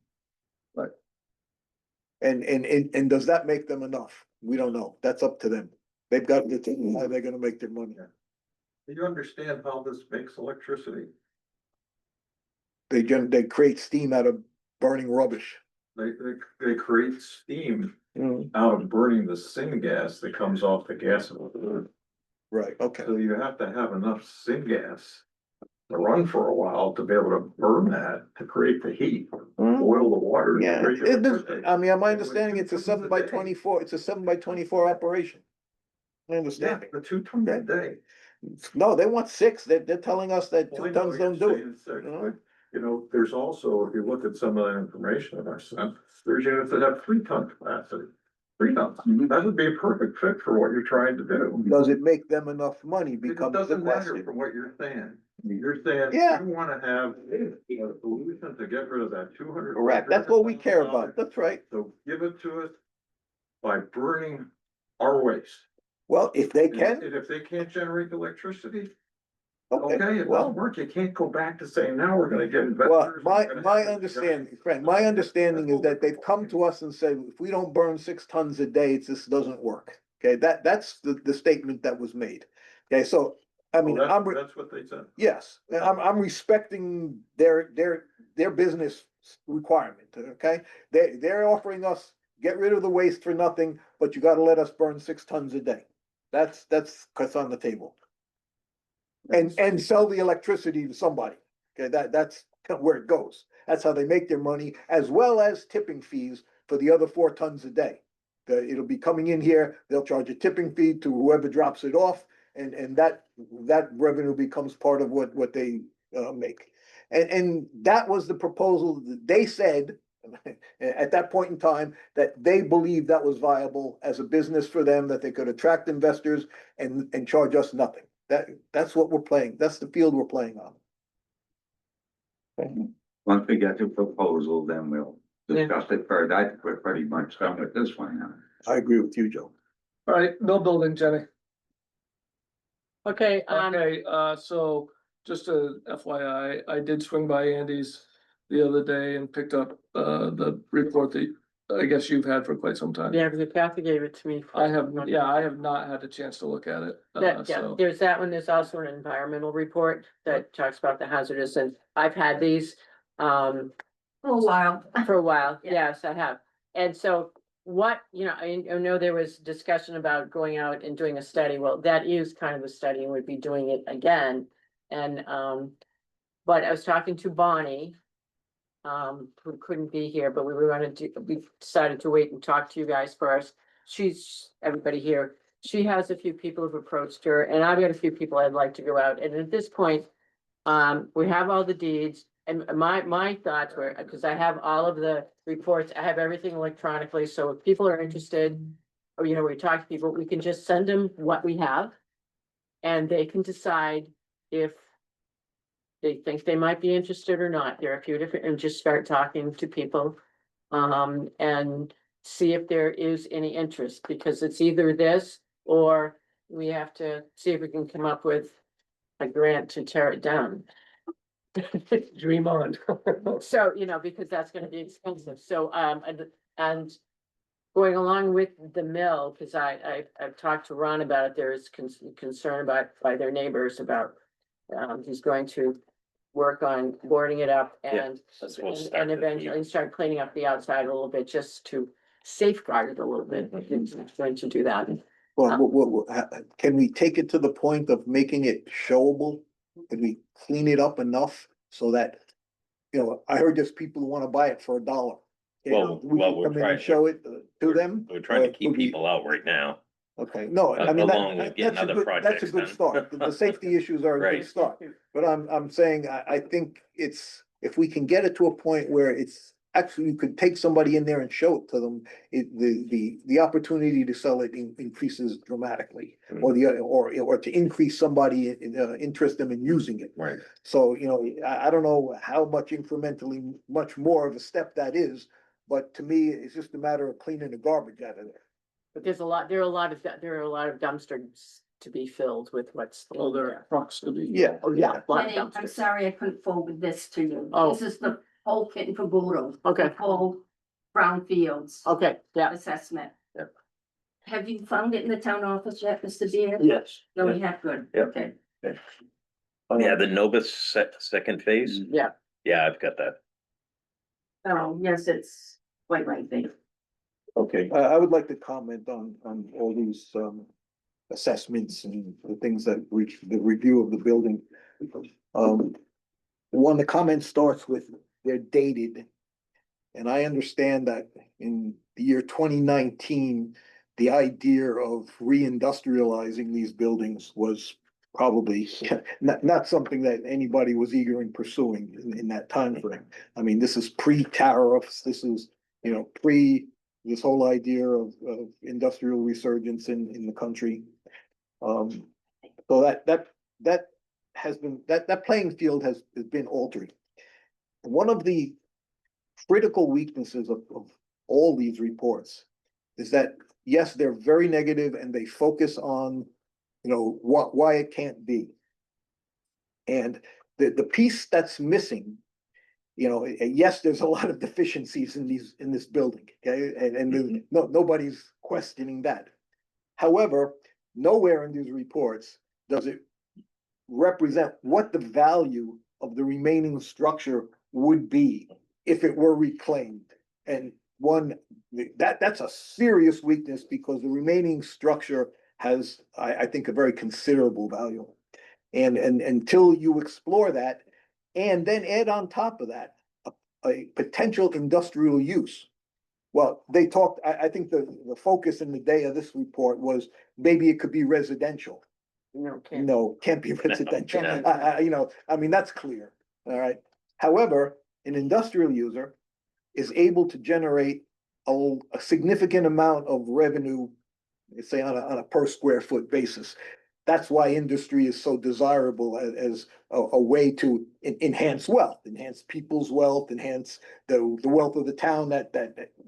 And does that make them enough? We don't know, that's up to them. They've got to think how they're gonna make their money. Do you understand how this makes electricity? They create steam out of burning rubbish. They create steam out of burning the syngas that comes off the gas. Right, okay. So you have to have enough syngas to run for a while to be able to burn that, to create the heat, boil the water. to Yeah, create the electricity. I mean, my And understanding, with it's a 2 tons 7 by day. 24, it's a 7 by 24 operation. I Yeah, understand. the 2 tons a day. No, they want 6, they're telling us that Well, I 2 know tons you're don't do it. saying 6, you know? but, you know, there's also, if you look at some of the information that I sent, there's units that have 3-ton capacity. 3 tons, that would be a perfect fit for what you're trying to do. Does it make them enough money It becomes the doesn't matter question. from what you're saying. You're saying Yeah. you wanna have a solution to get rid of that 200. Correct, that's what we care about, that's right. So give it to us by burning our waste. Well, if they And can, if they can't generate electricity, okay, okay, it well. doesn't work. You can't go back to saying, now we're gonna get Well, investors. my understanding, friend, my understanding is that they've come to us and said, if we don't burn 6 tons a day, this doesn't work. Okay, that's the statement that was made. Okay, so, I mean, That's what they said. yes, and I'm respecting their business requirement, okay? They're offering us, get rid of the waste for nothing, but you gotta let us burn 6 tons a day. That's what's on the table. And sell the electricity to somebody. Okay, that's where it goes. That's how they make their money, as well as tipping fees for the other 4 tons a day. It'll be coming in here, they'll charge a tipping fee to whoever drops it off, and that revenue becomes part of what they make. And that was the proposal that they said at that point in time, that they believed that was viable as a business for them, that they could attract investors and charge us nothing. That's what we're playing, that's the field we're playing on. Once we get the proposal, then we'll discuss it further. I think we're pretty much done with this one now. I agree with you, Joe. all right, no building, Jenny. Okay, Okay, so just a FYI, I did swing by Andy's the other day and picked up the report that I guess you've had for quite some time. yeah, because Kathy gave it to me. I have not had a chance to look at it, That, yeah, so. there's that one, there's also an environmental report that talks about the hazardous, and I've had these, Oh, wow. for a while, Yeah. yes, I have. And so what, you know, I know there was discussion about going out and doing a study, well, that is kind of a study, and we'd be doing it again. And, but I was talking to Bonnie, who couldn't be here, but we decided to wait and talk to you guys first. She's, everybody here, she has a few people who've approached her, and I've got a few people I'd like to go out, and at this point, we have all the deeds, and my thoughts were, because I have all of the reports, I have everything electronically, so if people are interested, or, you know, we talk to people, we can just send them what we have, and they can decide if they think they might be interested or not. There are a few different, and just start talking to people. And see if there is any interest, because it's either this or we have to see if we can come up with a grant to tear it down. Dream on. So, you know, because that's gonna be expensive. So, And going along with the mill, because I've talked to Ron about it, there is concern about, by their neighbors about, he's going to work on boarding it up Yeah, and, that's what we'll and start to do. eventually start cleaning up the outside a little bit, just to safeguard it a little bit. He's going to do that. Well, can we take it to the point of making it showable? Can we clean it up enough so that, you know, I heard there's people who wanna buy it for $1. Well, We well, can we're come in trying- and show it to them? We're trying to Or keep would we- people out right now. Okay, no, I mean, Along with getting that's a other good, that's a projects good done. start. The safety issues are a Right. good start. But I'm saying, I think it's, if we can get it to a point where it's actually, you could take somebody in there and show it to them, the opportunity to sell it increases dramatically. Or or to increase somebody, interest them in using it. Right. So, you know, I don't know how much incrementally, much more of a step that is. But to me, it's just a matter of cleaning the garbage out of there. But there are a lot of dumpsters to be filled with what's. Oh, there are trucks to be. Yeah. Oh, yeah. a lot of Penny, I'm dumpsters. sorry I couldn't forward this to you. Oh. This is the whole kit and caboodle. Okay. The Whole brownfields Okay, yeah. assessment. Yep. Have you found it in the town office yet, Mr. Beard? Yes. No, we have, good. Yep. Okay. Yeah, the Novus second phase. Yeah. Yeah, I've got that. Oh, yes, it's quite lengthy. Okay, I would like to comment on all these assessments and the things that reach the review of the building. One, the comment starts with they're dated. And I understand that in the year 2019, the idea of reindustrializing these buildings was probably not something that anybody was eager in pursuing in that timeframe. I mean, this is pre-tariffs, this is, you know, this whole idea of industrial resurgence in the country. So that has been, that playing field has been altered. One of the critical weaknesses of all these reports is that, yes, they're very negative and they focus on, you know, why it can't be. And the piece that's missing, you know, yes, there's a lot of deficiencies in this building, okay, and nobody's questioning that. However, nowhere in these reports does it represent what the value of the remaining structure would be if it were reclaimed. And that's a serious weakness because the remaining structure has, I think, a very considerable value. And until you explore that, and then add on top of that, a potential industrial use. Well, they talked, I think the focus in the day of this report was maybe it could be residential. No, can't. No, can't be residential. No. You know, I mean, that's clear, all right? However, an industrial user is able to generate a significant amount of revenue, let's say on a per square foot basis. That's why industry is so desirable as a way to enhance wealth, enhance people's wealth, enhance the wealth of the town that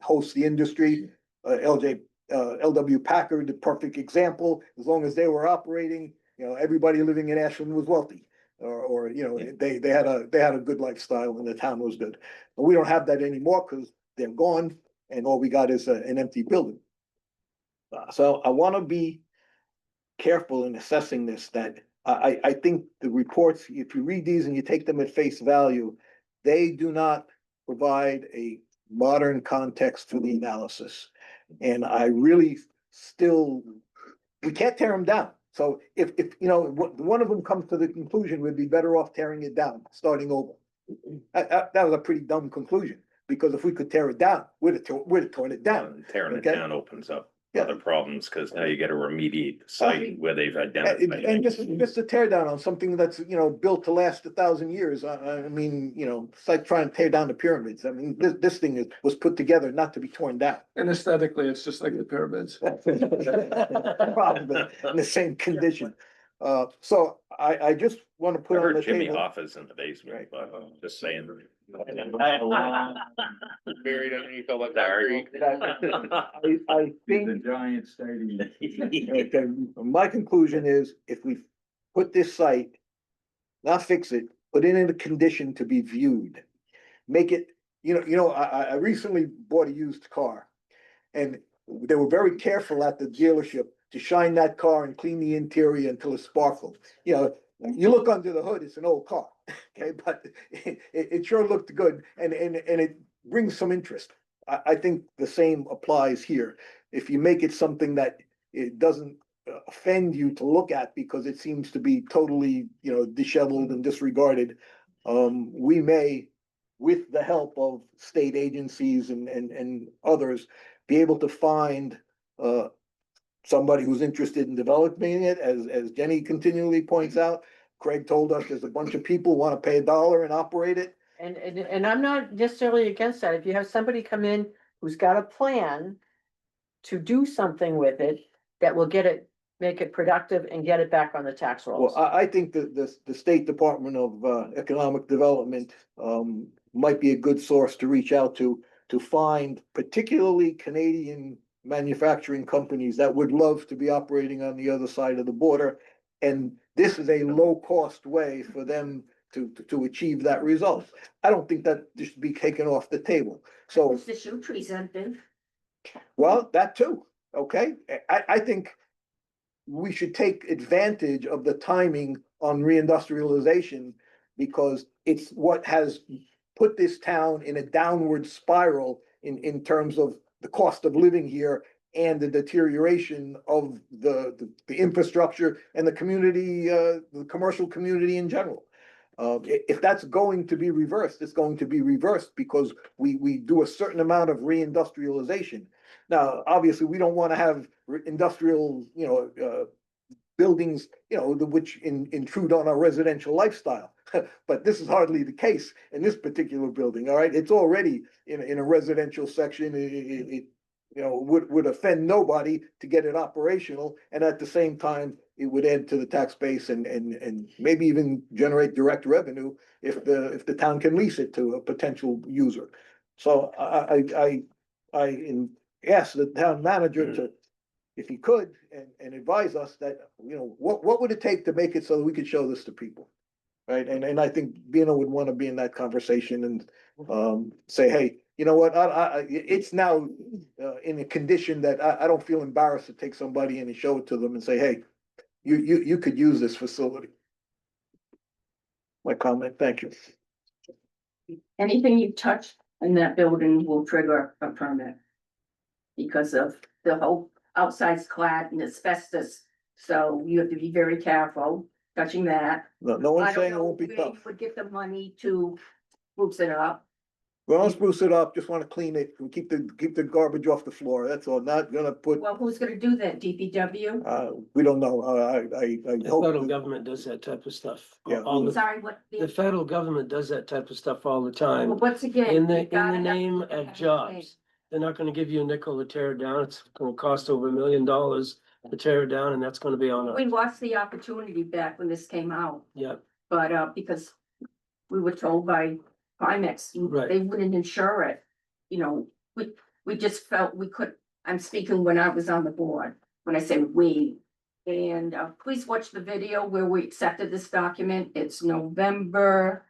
hosts the industry. LW Packard, the perfect example. As long as they were operating, you know, everybody living in Ashland was wealthy. Or you know, they had a good lifestyle and the town was good. But we don't have that anymore because they're gone and all we got is an empty building. So I want to be careful in assessing this, that I think the reports, if you read these and you take them at face value, they do not provide a modern context for the analysis. And I really we can't tear them down. So if you know, one of them comes to the conclusion, we'd be better off tearing it down, starting over. That was a pretty dumb conclusion, because if we could tear it down, we'd have torn it down. Tearing it Okay. down opens up Yeah. other problems, because now you gotta remediate the site where they've identified. And things. just a tear down on something that's, you know, built to last 1,000 years. I mean, you know, it's like trying to tear down the pyramids. I mean, this thing was put together not to be torn down. And aesthetically, it's just like the pyramids. Probably in the same condition. So I just want to I put on the heard Jimmy table. Hoffa's in the basement, but I'm just saying. Buried underneath all that Sorry. concrete. I think. The giant stadium. Okay, my conclusion is if we put this site, not fix it, put it in a condition to be viewed. Make it, I recently bought a used car. And they were very careful at the dealership to shine that car and clean the interior until it sparkled. You look under the hood, it's an old car, okay, but it sure looked good and it brings some interest. I think the same applies here. If you make it something that it doesn't offend you to look at because it seems to be totally, disheveled and disregarded, we may, with the help of state agencies and others, be able to find somebody who's interested in developing it, as Jenny continually points out. Craig told us there's a bunch of people want to pay $1 and operate it. And I'm not necessarily against that. If you have somebody come in who's got a plan to do something with it, that will make it productive and get it back on the tax rolls. Well, I think that the State Department of Economic Development might be a good source to reach out to find particularly Canadian manufacturing companies that would love to be operating on the other side of the border. And this is a low-cost way for them to achieve that result. I don't think that this should be taken off the table. So, It's the shoe trees have been. well, that too, okay? I think we should take advantage of the timing on reindustrialization because it's what has put this town in a downward spiral in terms of the cost of living here and the deterioration of the infrastructure and the community, the commercial community in general. If that's going to be reversed, it's going to be reversed because we do a certain amount of reindustrialization. Now, obviously, we don't want to have industrial, buildings, which intrude on our residential lifestyle. But this is hardly the case in this particular building, all right? It's already in a residential section. It would offend nobody to get it operational, and at the same time, it would add to the tax base and maybe even generate direct revenue if the town can lease it to a potential user. So I ask the town manager to, if he could, and advise us that, what would it take to make it so that we could show this to people? Right, and I think Bina would want to be in that conversation and say, hey, you know what, it's now in a condition that I don't feel embarrassed to take somebody in and show it to them and say, hey, you could use this facility. My comment, thank you. Anything you touch in that building will trigger a permit. Because of the whole outside's clad in asbestos, so you have to be very careful touching that. No I one's don't saying it know won't be where tough. you would get the money to spruce it up. We don't spruce it up, just want to clean it and keep the garbage off the floor, that's all, not gonna put, Well, who's gonna do that? DPW? we don't know, I The hope. federal government does that type of stuff. Yeah. Sorry, what? The federal government does that type of stuff all the time. Well, once again. In you gotta the have- name you gotta of have jobs. They're not gonna give you a nickel to tear it down. It's gonna cost over $1 million to tear it down, and that's gonna be on We us. lost the opportunity back when this came out, Yeah, but because we were told by Primex, Right. they wouldn't insure it. We just felt we could, I'm speaking when I was on the board, when I say we. And please watch the video where we accepted this document. It's November.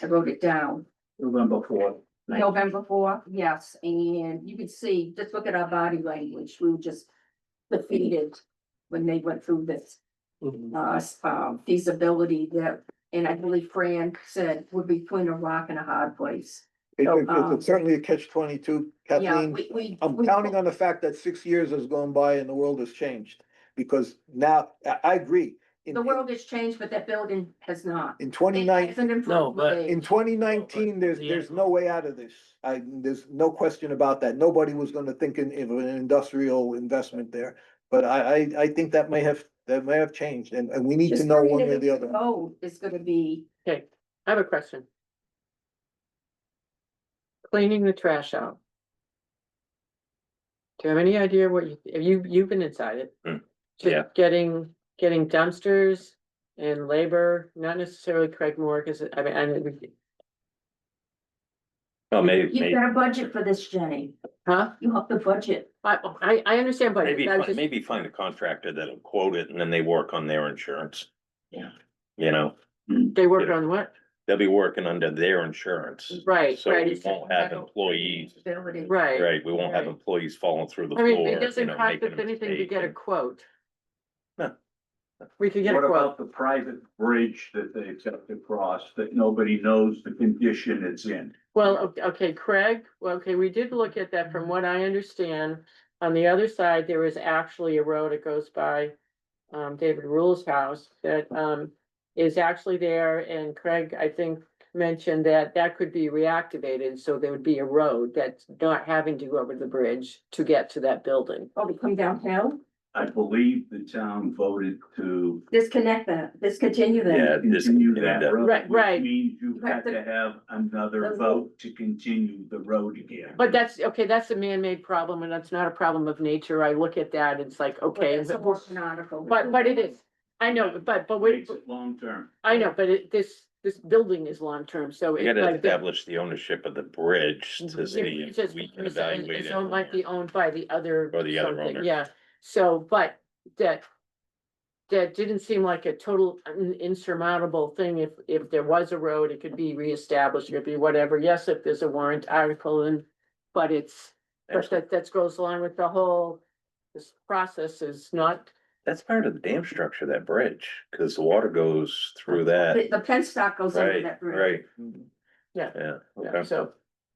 I wrote it down. November 4th. November 4th, yes, and you can see, just look at our body language, we were just defeated when they went through this. Mhm. Feasibility that, and I believe Fran said, we're between a rock and a hard place. It's certainly a catch-22, Yeah, Kathleen. I'm counting on the fact that 6 years has gone by and the world has changed, because now, I agree. The world has changed, but that building has not. In It 2019, hasn't improved No, but with in age. 2019, there's no way out of this. There's no question about that. Nobody was gonna think of an industrial investment there. But I think that may have changed, and we need to Just know bringing one it way or the into other. code is gonna be, Okay, I have a question. Cleaning the trash out. Do you have any idea what you've been inside it? Just yeah. Getting dumpsters and labor, not necessarily Craig Moore, cause Well, you've maybe, got a budget for this, Jenny. huh? You have the budget. I understand, but maybe, I was just- maybe find a contractor that'll quote it and then they work on their insurance. Yeah. You know, they work on what? they'll be working under their insurance. Right, So right, we it's- won't have employees, Ability. right. right, we won't have right. employees falling through the I mean, floor, it you doesn't know, cost making us a anything to mistake. get a and- quote. No. We could get a What quote. about the private bridge that they accept across that nobody knows the condition it's in? Well, okay, Craig, well, okay, we did look at that. From what I understand, on the other side, there is actually a road that goes by David Rule's house that is actually there, and Craig, I think, mentioned that that could be reactivated, so there would be a road that's not having to go over the bridge to get to that building. Oh, to come downhill, I believe the town voted to disconnect that, discontinue that. Yeah, continue discontinue that that. road. Right, right. Which means you You have had to- to have another vote to continue the road again. But that's, okay, that's a man-made problem, and that's not a problem of nature. I look at that, it's like, okay, It's a warrant article. but it is. I know, but we, Makes it long-term. I know, but this building is long-term, so We it's gotta like. establish the ownership of the bridge to Yeah, see it's if just- we can it's- evaluate it. So it might be owned by the other. Or the other something, owner. Yeah, so, but that. That didn't seem like a total insurmountable thing. If there was a road, it could be reestablished, it could be whatever. Yes, if there's a warrant article and, but it's, but that goes along with the whole. This process is not, That's part of the dam structure, that bridge, cause the water goes through that, The Penstock goes under right, that bridge. right, yeah, yeah, yeah, okay. so,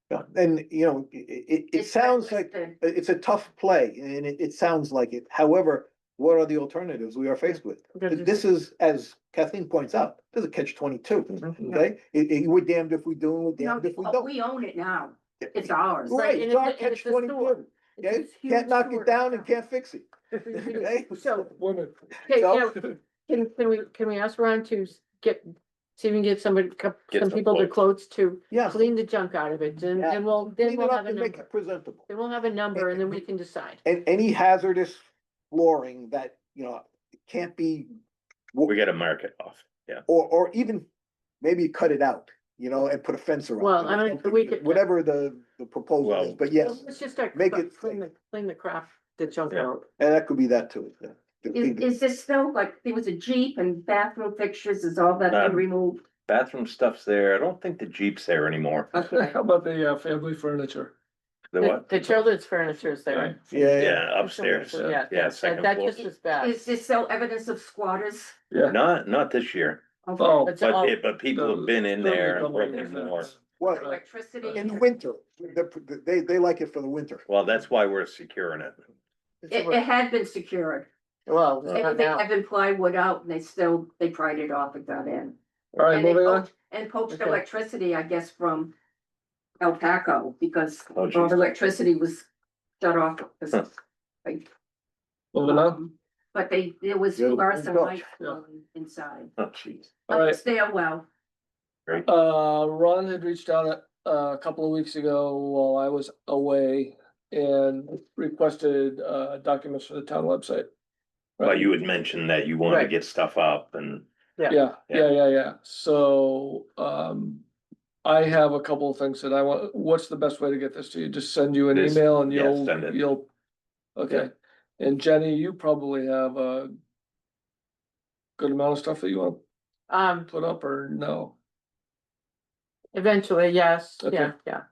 Yeah, and you know, it It's sounds like, blacklisted. it's a tough play and it sounds like it. However, what are the alternatives we are faced with? Because This is, as Kathleen points out, this is a catch 22. Mm-hmm. Okay? We're damned if we do and we're No, damned if we oh, don't. we own it now. It's ours. Right, Right, and it's our it's a- and catch it's a sewer. 22. It's Okay? this huge Can't knock sewer. it down and can't fix it. Okay? So, Women. okay, So- yeah, can we ask Ron to get, see if we can get somebody, Get some some people to quotes to Yes. clean the junk out of it, and Yeah. then we'll Clean it up have a and make number. it presentable. Then we'll have a number and then we can decide. And any hazardous flooring that, you know, can't be. We gotta mark it off, yeah. Or even maybe cut it out, you know, and put a fence around. Well, it or I mean, something, we could- Whatever the proposal is, Well- but yes, Let's just start, make it clean the crap, the junk Yeah. out. and that could be that too. Yeah. Is this still like, there was a Jeep and bathroom fixtures, is all that been removed? Bathroom stuff's there, I don't think the Jeep's there anymore. Okay. How about the family furniture? The what? The children's furniture is there. Yeah, Yeah, upstairs, Yeah, second that floor. just is bad. Is this still evidence of squatters? Yeah. Not this year, Okay. Oh, It's all- but people have been in there and broken more. well, Electricity. in the winter, they like it for the winter. Well, that's why we're securing it. It had been secured. Well, it's not They now. have been plywood out and they pried it off and got in. All right, And they moving on. And poached Okay. electricity, I guess, from El Paco, because Oh, all geez. the electricity was shut off. 'cause, Huh. like, Moving on. But there was Yeah, fluorescent yeah. lights glowing inside. Oh, jeez. All Up the right. stairwell. Ron had reached out a couple of weeks ago while I was away and requested documents for the town website. Well, you had mentioned that you wanna Right. get stuff up and, Yeah. So, I have a couple of things that I want, what's the best way to get this to you? Just send you an Just- email and yeah, send it. you'll, okay. And Jenny, you probably have a good amount of stuff that you want to put up or no? Eventually, yes, Okay. yeah.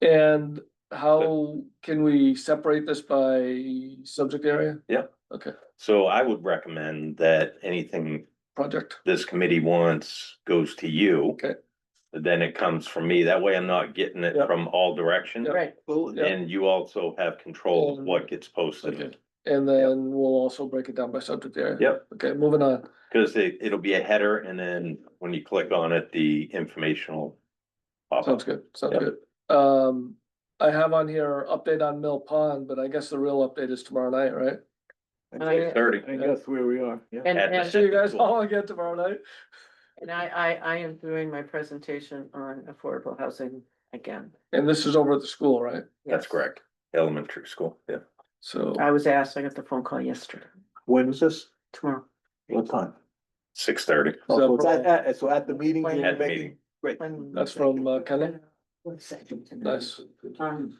And how can we separate this by subject area? Yeah. Okay, so I would recommend that anything project, this committee wants goes to you. okay, Then it comes from me, that way I'm not getting it Yeah. from all directions. Yeah. Right, Yeah. And you also have control of what gets okay. posted, And then we'll also break it down by subject area. Yep. Okay, moving on. cause it'll be a header and then when you click on it, the informational. pop Sounds up. good, sounds Yep. good. I have on here update on Mill Pond, but I guess the real update is tomorrow night, right? I- 30. I guess where we are, yeah. and, At the and, See you guys all again tomorrow night. and I am doing my presentation on affordable housing again. And this is over at the school, right? That's Yes. correct, elementary school, yeah. So, I was asked, I got the phone call yesterday, When is this? tomorrow. What time? 6:30. Oh, so it's so at the meeting, At you're the making, meeting. great. When- that's from Kelly. Nice. Um,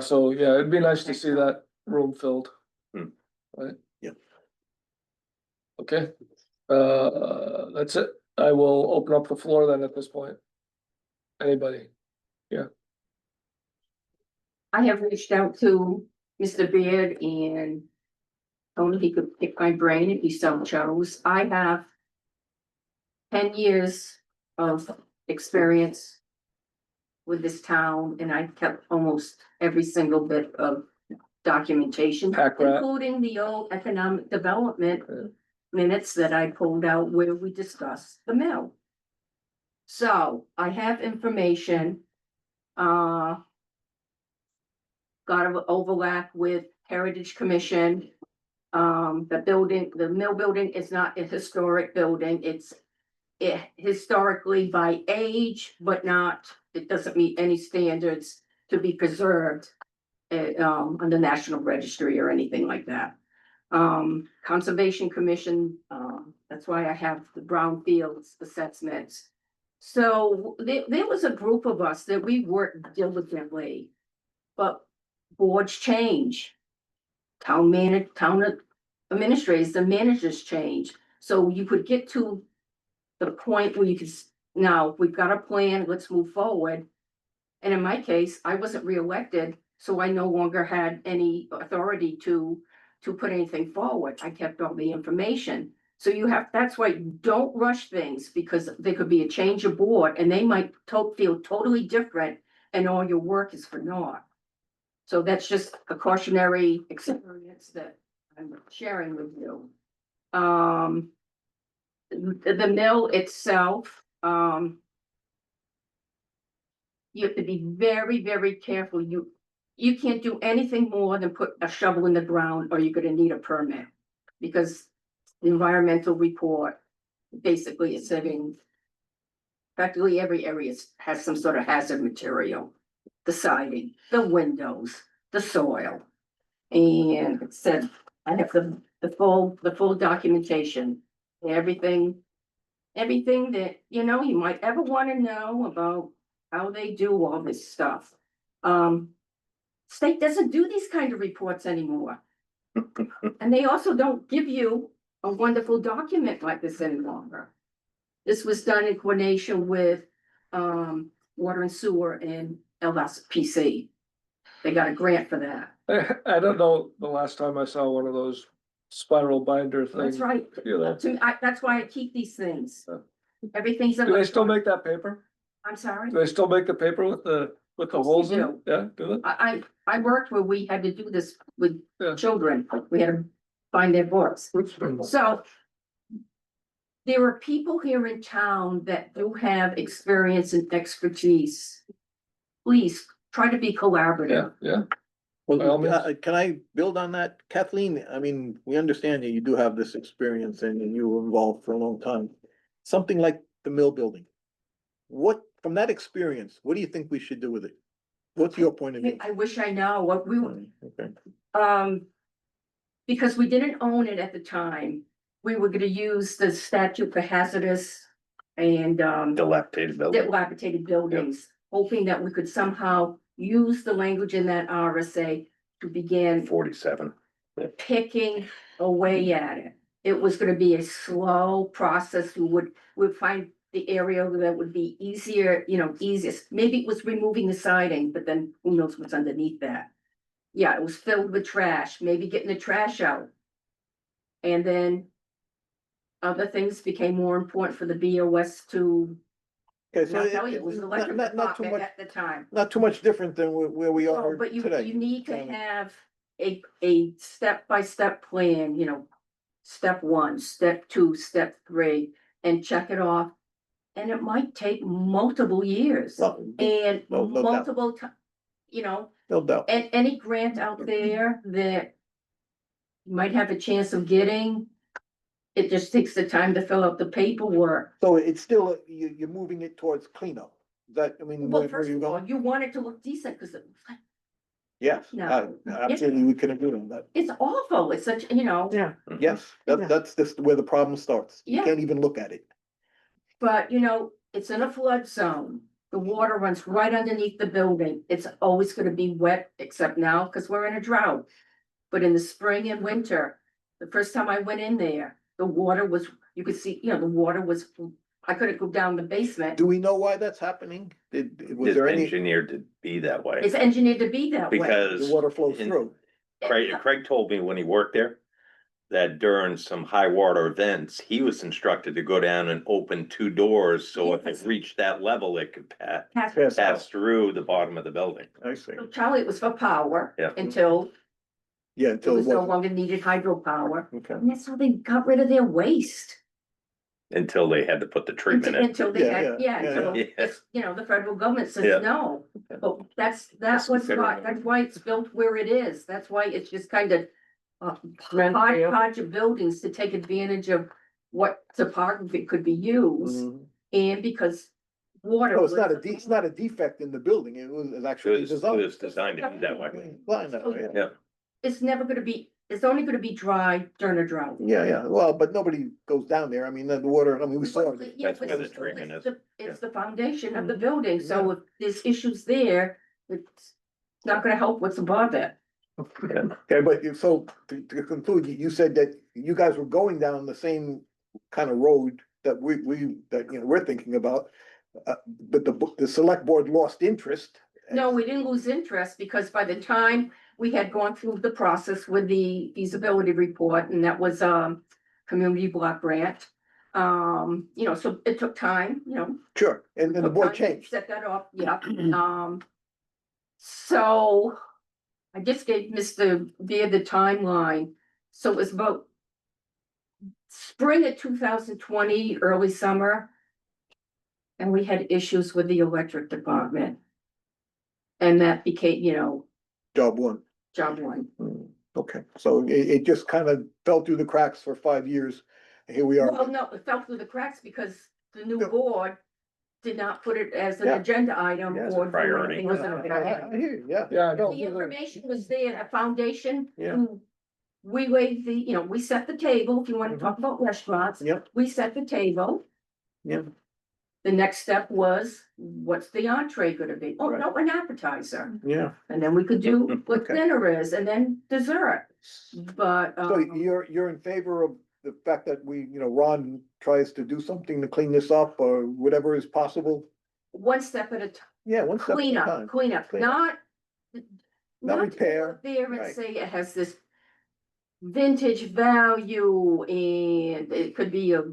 So yeah, it'd be nice to see that room filled. Hmm. Right? Yep. Okay, that's it. I will open up the floor then at this point. Anybody? I have reached out to Mr. Beard and told him he could pick my brain if he so chose. I have 10 years of experience with this town, and I kept almost every single bit of documentation, Pack rat. including the old economic development minutes that I pulled out where we discussed the mill. So I have information, got an overlap with Heritage Commission. The building, the mill building is not a historic building, it's historically by age, but not, it doesn't meet any standards to be preserved on the National Registry or anything like that. Conservation Commission, that's why I have the brownfields assessments. So there was a group of us that we worked diligently, but boards change. Town administrators, the managers change, so you could get to the point where you could, now, we've got a plan, let's move forward. And in my case, I wasn't reelected, so I no longer had any authority to put anything forward. I kept all the information. So you have, that's why you don't rush things, because there could be a change of board and they might feel totally different and all your work is for naught. So that's just a cautionary experience that I'm sharing with you. The mill itself, you have to be very, very careful. You can't do anything more than put a shovel in the ground or you're gonna need a permit. Because the environmental report basically is saying practically every area has some sort of hazard material. The siding, the windows, the soil. And it said, I have the full documentation, everything that, you know, you might ever want to know about how they do all this stuff. State doesn't do these kind of reports anymore. And they also don't give you a wonderful document like this any longer. This was done in coordination with Water and Sewer and LSPC. They got a grant for that. I don't know the last time I saw one of those spiral binder things. That's right. You know. That's why I keep these things. Yeah. Everything's. Do they still make that paper? I'm sorry. Do they still make the paper with the holes in it? do. Yeah, do they? I worked where we had to do this with Yeah. children. We had to find their books. So there are people here in town that do have experience and expertise. Please try to be Yeah, collaborative. yeah. By all Well, means. can I build on that? Kathleen, I mean, we understand that you do have this experience and you were involved for a long time. Something like the mill building. What, from that experience, what do you think we should do with it? What's your point of view? I wish I know what we were, Okay. because we didn't own it at the time. We were gonna use the statute for hazardous and Dilapidated building. dilapidated buildings, hoping that we could somehow use the language in that RSA to begin 47. picking away at it. It was gonna be a slow process. We'd find the area that would be easier, you know, easiest. Maybe it was removing the siding, but then who knows what's underneath that? Yeah, it was filled with trash, maybe getting the trash out. And then other things became more important for the BOS to, Okay, so I'll tell you, it was the electric not too department much, at the time. not too much different than where we Oh, are but you today. need to Um, have a step-by-step plan, you know. Step 1, step 2, step 3, and check it off. And it might take multiple years Well, and no doubt. multiple you know, no doubt. and any grant out there that. You might have a chance of getting. It just takes the time to fill out the paperwork. So it's still, you're moving it towards cleanup. Is that, I mean, Well, where first you of all, going? you want it to look decent, cause Yes, No. absolutely, we can agree on that. it's awful, it's such, you know. Yeah. Yes, that's just where the problem starts. You Yeah. can't even look at it. But, you know, it's in a flood zone. The water runs right underneath the building. It's always gonna be wet, except now, cause we're in a drought. But in the spring and winter, the first time I went in there, the water was, you could see, you know, the water was I couldn't go down the basement. Do we know why that's happening? Was It's there any, engineered to be that way, It's engineered to be that way. the because water flows in- through? Craig told me when he worked there. That during some high water events, he was instructed to go down and open 2 doors, so if it Yes. reached that level, it could Has- Yes. pass through the bottom of the building. I see. So Charlie, it was for power Yeah. until Yeah, it until it was no wasn't. longer needed hydropower. Okay. And that's how they got rid of their waste. Until they had to put the treatment in. Until they Yeah, had, yeah, yeah, yeah, until yeah. it's, you know, the federal government Yeah. says no. But that's what's federal why, that's why it's built where it is. That's why it's just kind of Meant for you. hodgepodge of buildings to take advantage of what topography could be used. Mhm. And because water. No, it's not was- it's not a defect in the building. It was It actually was, designed. designed to be that way. Designed that way, Yeah. It's never gonna be, it's only gonna be dry during a drought. Yeah, yeah, well, but nobody goes down there. I mean, the water, I mean, we saw Well, it. yeah, That's but where the it's- treatment it's is. It's the foundation of the Mhm. building, so if there's issues there, it's not gonna help what's above it. Okay, but so to conclude, you said that you guys were going down the same kind of road that we're thinking about. But the select board lost interest. No, we didn't lose interest because by the time we had gone through the process with the feasibility report, and that was community block grant. You know, so it took time, you know. Sure, and the took board time to changed. Set that up, yeah. So I just gave Mr. Beer the timeline. So it was about spring of 2020, early summer. And we had issues with the electric department. And that became, you know, Job one. job one. Okay, so it just kind of fell through the cracks for 5 years. And here we are. Well, no, it fell through the cracks because the new Yeah. board did not put it as an Yeah. agenda item Yeah, it's a or. do priority. anything I with it. I hear you, yeah. Yeah, no, The information was there, a foundation. Yeah. who- We laid the, you know, we set the table, if you wanna talk about restaurants. Yep. We set the table. Yeah. The next step was, what's the entree gonna be? Oh, Right. no, an appetizer. Yeah, And then we could do what Okay. dinner is and then dessert. But, so you're in favor of the fact that Ron tries to do something to clean this up or whatever is possible? one step at a time. Yeah, one step at a Cleanup, time. cleanup, Clean. not. Not to go repair, up There and right. say it has this vintage value and it could be a,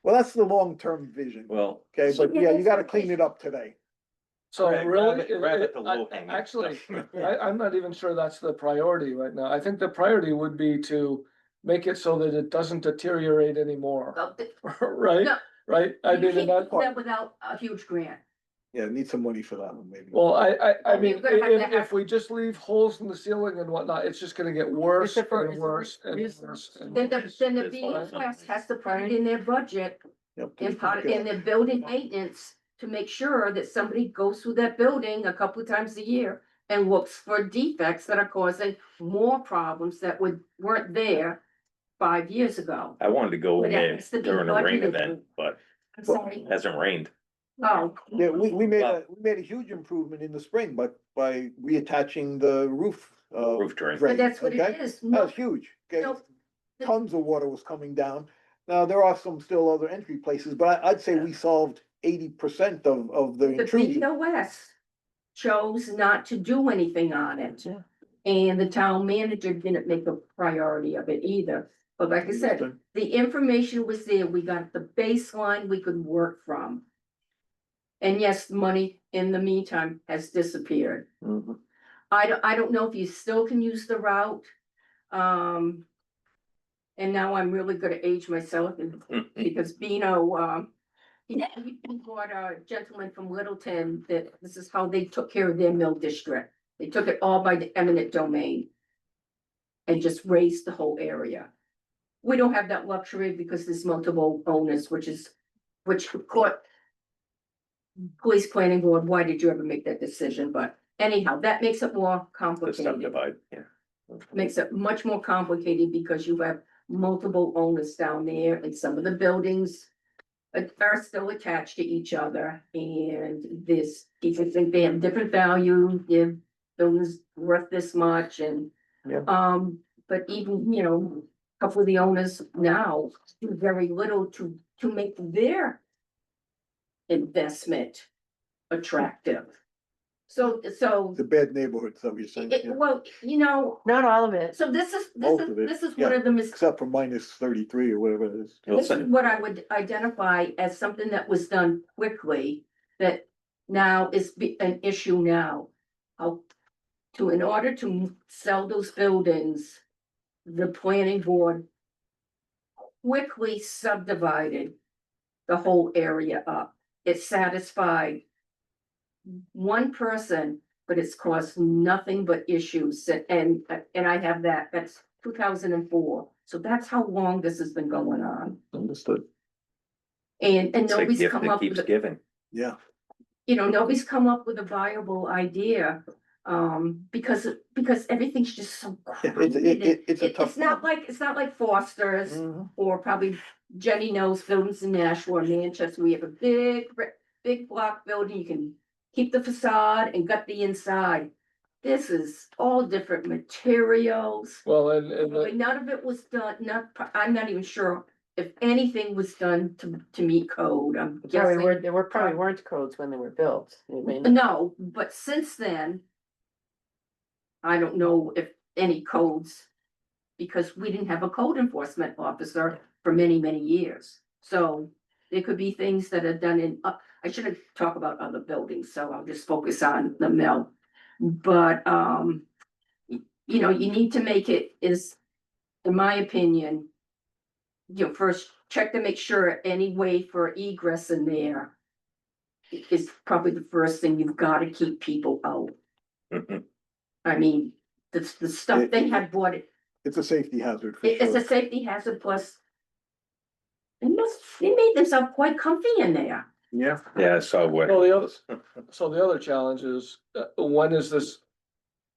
Well, that's the long-term vision, Well, okay, but yeah, you gotta Yes. clean it up today. so Grab really, it- grab it the low I- hanging actually, stuff. I'm not even sure that's the priority right now. I think the priority would be to make it so that it doesn't deteriorate anymore, well, right? No. Right? I you mean, can't in that do part, that without a huge grant. Yeah, need some money for that one, maybe. well, I Well, mean, you're gonna have to if have- we just leave holes in the ceiling and whatnot, it's just gonna get worse It's a fir- and it's a worse and reason. worse. and Then the, worse. then the It's fine. BOS has to put it in their budget Yep. and part, in their building maintenance to make sure that somebody goes through that building a couple of times a year and looks for defects that are causing more problems that weren't there 5 years ago. I wanted to go in But it there has to be during a rain budgeted. event, but I'm Well, sorry, it hasn't rained. oh, Yeah, we made Well- we made a huge improvement in the spring, but by reattaching the roof. Roof drain. but that's what okay? it is. That No, was huge, okay? no, the- Tons of water was coming down. Now, there are some still other entry places, but I'd say we solved 80% of the The intrusion. BOS chose not to do anything on it. Yeah. And the town manager didn't make a priority of it either. But like I said, the information was there. We got the baseline we could work from. And yes, money in the meantime has disappeared. Mhm. I don't know if you still can use the route. And now I'm really gonna age myself because Bino, he brought a gentleman from Littleton that this is how they took care of their mill district. They took it all by the eminent domain. And just raised the whole area. We don't have that luxury because there's multiple owners, which court. Police planning board, why did you ever make that decision? But anyhow, that makes it more The complicated. subdivide, yeah. Makes it much more complicated because you have multiple owners down there and some of the buildings. Are still attached to each other and this, people think they have different value, their buildings worth this much and. Yeah. But even, you know, a couple of the owners now do very little to make their investment attractive. So, It's a bad neighborhood, so you're saying, yeah. well, you know, Not all of it. so this is, Most of it, this is one yeah. of the mis- Except for minus 33 or whatever it is. this is what I would identify as something that was done quickly, that now is an issue now. How, in order to sell those buildings, the planning board quickly subdivided the whole area up. It satisfied one person, but it's caused nothing but issues, and I have that's 2004. So that's how long this has been going on, Understood. and It's a nobody's gift come that up keeps with, giving. Yeah. you know, nobody's come up with a viable idea. Because everything's just so Yeah, crowded. it's a tough problem. It's not like Foster's. Mhm. Or probably Jenny knows buildings in Nashua, Manchester, we have a big block building, you can keep the facade and gut the inside. This is all different materials, Well, and but none of it was done, I'm not even sure if anything was done to meet code, I'm guessing. There probably weren't codes when they were built. I mean, No, but since then, I don't know if any codes, because we didn't have a code enforcement officer for many, many years. So there could be things that are done in, I shouldn't talk about other buildings, so I'll just focus on the mill. But, you know, you need to make it is, in my opinion, you know, first check to make sure any way for egress in there is probably the first thing. You've got to keep people out. I mean, the stuff they had bought, It's a safety hazard for it's a sure. safety hazard, plus they made themselves quite comfy in there. Yeah. Yeah, so what? well, the other challenge is, when is this?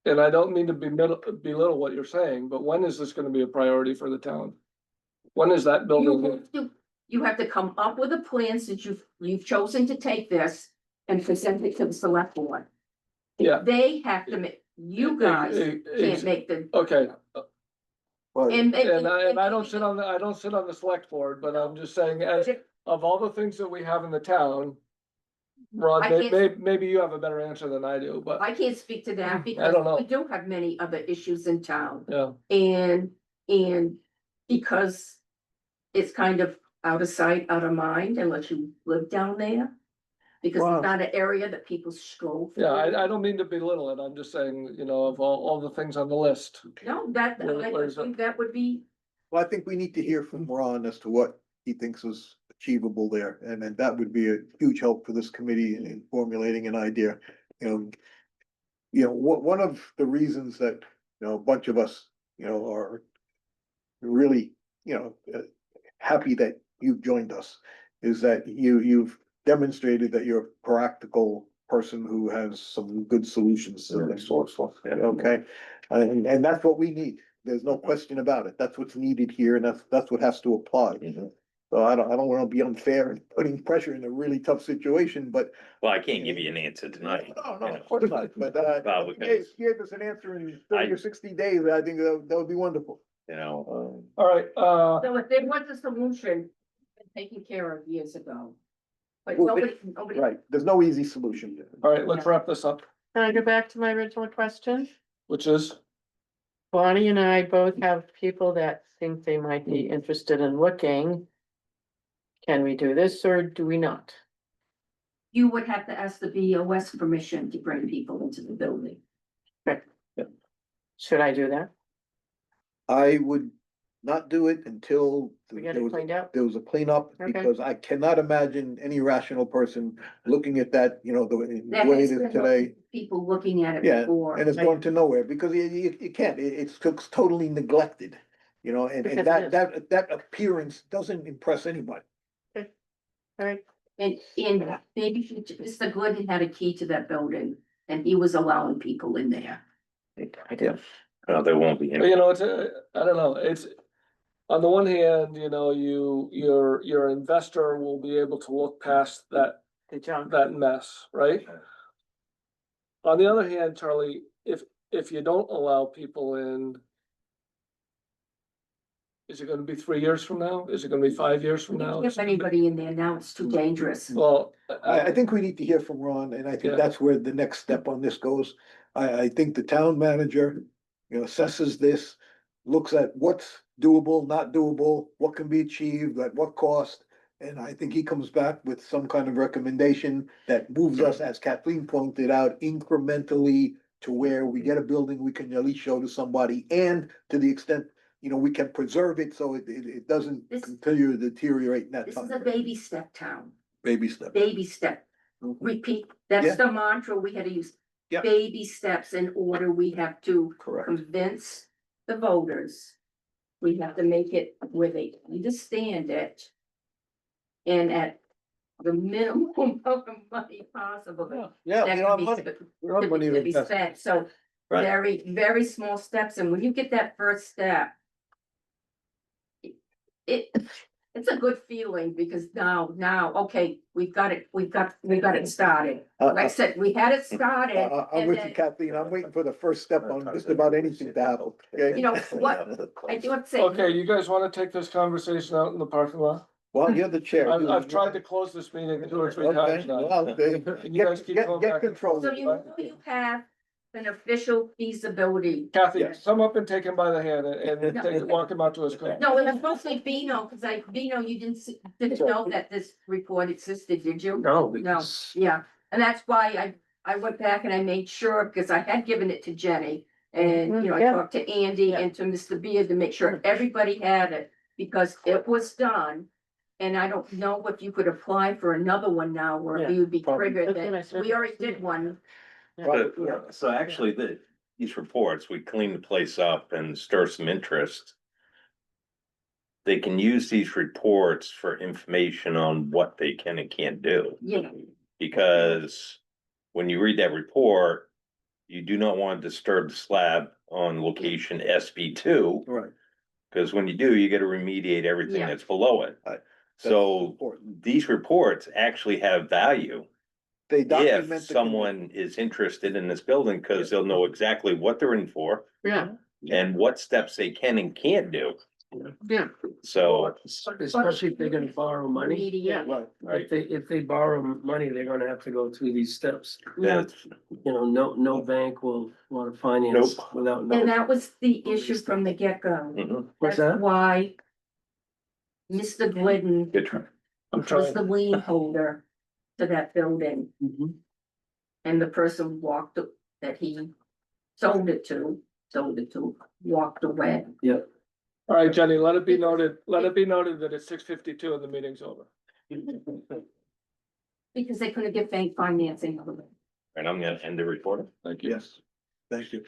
And I don't mean to belittle what you're saying, but when is this gonna be a priority for the town? When is that building? You have to come up with a plan since you've chosen to take this and present it to the select board. Yeah. They have to make, you guys can't make the. Okay, Well, And I don't sit on the select board, but I'm just saying, as of all the things that we have in the town. Ron, I can't- maybe you have a better answer than I do, but, I can't speak to that because don't know. we do have many other issues in town. yeah, And because it's kind of out of sight, out of mind, unless you live down there. Because Wow. it's not an area that people stroll. yeah, through. I don't mean to belittle it, I'm just saying, you know, of all the things on the list. No, Where is it? think that would be, Well, I think we need to hear from Ron as to what he thinks is achievable there, and then that would be a huge help for this committee in formulating an idea. One of the reasons that, a bunch of us, are really, happy that you've joined us is that you've demonstrated that you're a practical person who has some good solutions to this. Okay, and that's what we need. There's no question about it. That's what's needed here, and that's what has to apply. So I don't wanna be unfair and putting pressure in a really tough situation, but. Well, I can't give you an answer tonight. No, of course not, but, Well, if because- you gave us an answer in 30 or 60 days, I think that would be wonderful. You know, All right, so if there was a solution, been taken care of years ago. But Well, nobody. Right, there's no easy solution. all right, let's wrap this up, Can I go back to my original question? which is, Bonnie and I both have people that think they might be interested in looking. Can we do this or do we not? You would have to ask the BOS permission to bring people into the building. Should I do that? I would not do it until We get it cleaned up? there was a cleanup, Okay. because I cannot imagine any rational person looking at that, the There way it has is been today. People looking at it Yeah, before. and it's going to nowhere, because you can't, it's totally neglected, and Because that, it that appearance doesn't impress anybody. All right, And maybe Mr. Glidden had a key to that building and he was allowing people in there. I do. there won't be any. you know, it's, I don't know, it's. On the one hand, your investor will be able to look past that The junk. mess, right? On the other hand, Charlie, if you don't allow people in. Is it gonna be 3 years from now? Is it gonna be 5 years from now? If anybody in there now, it's too dangerous. Well, I think we need to hear from Ron, and I think Yeah. that's where the next step on this goes. I think the town manager, assesses this, looks at what's doable, not doable, what can be achieved, at what cost. And I think he comes back with some kind of recommendation that moves us, as Kathleen pointed out, incrementally to where we get a building we can at least show to somebody, and to the extent, we can preserve it so it doesn't This- continue to deteriorate in that This is time. a baby step town, Baby step. baby step. Mhm. Repeat, that's Yeah. the mantra we had to use. Yeah. Baby steps in order we have to Correct. convince the voters. We have to make it where they understand it. And at the minimum amount of money possible. Yeah, that we can don't be have money. sp- We don't have money to to be invest. spent, so Right. very, very small steps, and when you get that first step. It's a good feeling, because now, okay, we've got it started. Like I said, we had it started. I'm and with you, then- Kathleen. I'm waiting for the first step on just about anything to happen. Okay? You know, what, I do have to say. okay, you guys wanna take this conversation out in the parking lot? Well, you're the chair. I've tried to close this meeting 2 or 3 times Okay, now. well, And you guys keep going get back and control. So you have an official feasibility. Kathy, Yes. come up and take him by the hand and walk him out to his car. No, it was mostly Bino, cause Bino, you didn't know that this report existed, did you? No, No, because yeah, and that's why I went back and I made sure, because I had given it to Jenny. And, I Yeah. talked to Andy and to Mr. Beard to make sure everybody had it, because it was done. And I don't know if you could apply for another one now, or if Yeah, you'd be probably. triggered, That's what I that said. we already did one. But, so actually, these reports, we clean the place up and stir some interest. They can use these reports for information on what they can and can't do. Yeah, Because when you read that report, you do not want to disturb the slab on location SB2. Right. Because when you do, you gotta remediate everything Yeah. that's below it. Right. So important. these reports actually have value They document. if someone is interested in this building, because they'll know exactly what they're in for Yeah. and what steps they can and can't do. Yeah. So, especially if they're gonna borrow money. remediate. Right. If they borrow money, they're gonna have to go through these steps. that's, No bank will wanna finance Nope. without And knowing. that was the issue from the get-go. mhm, What's That's that? why Mr. Glidden good try. I'm was trying. the lien holder to that building, Mhm. and the person that he sold it to, walked away. All right, Jenny, let it be noted that it's 6:52 and the meeting's over. Because they couldn't get bank financing. And I'm gonna end the recording. Thank you. Yes. Thank you.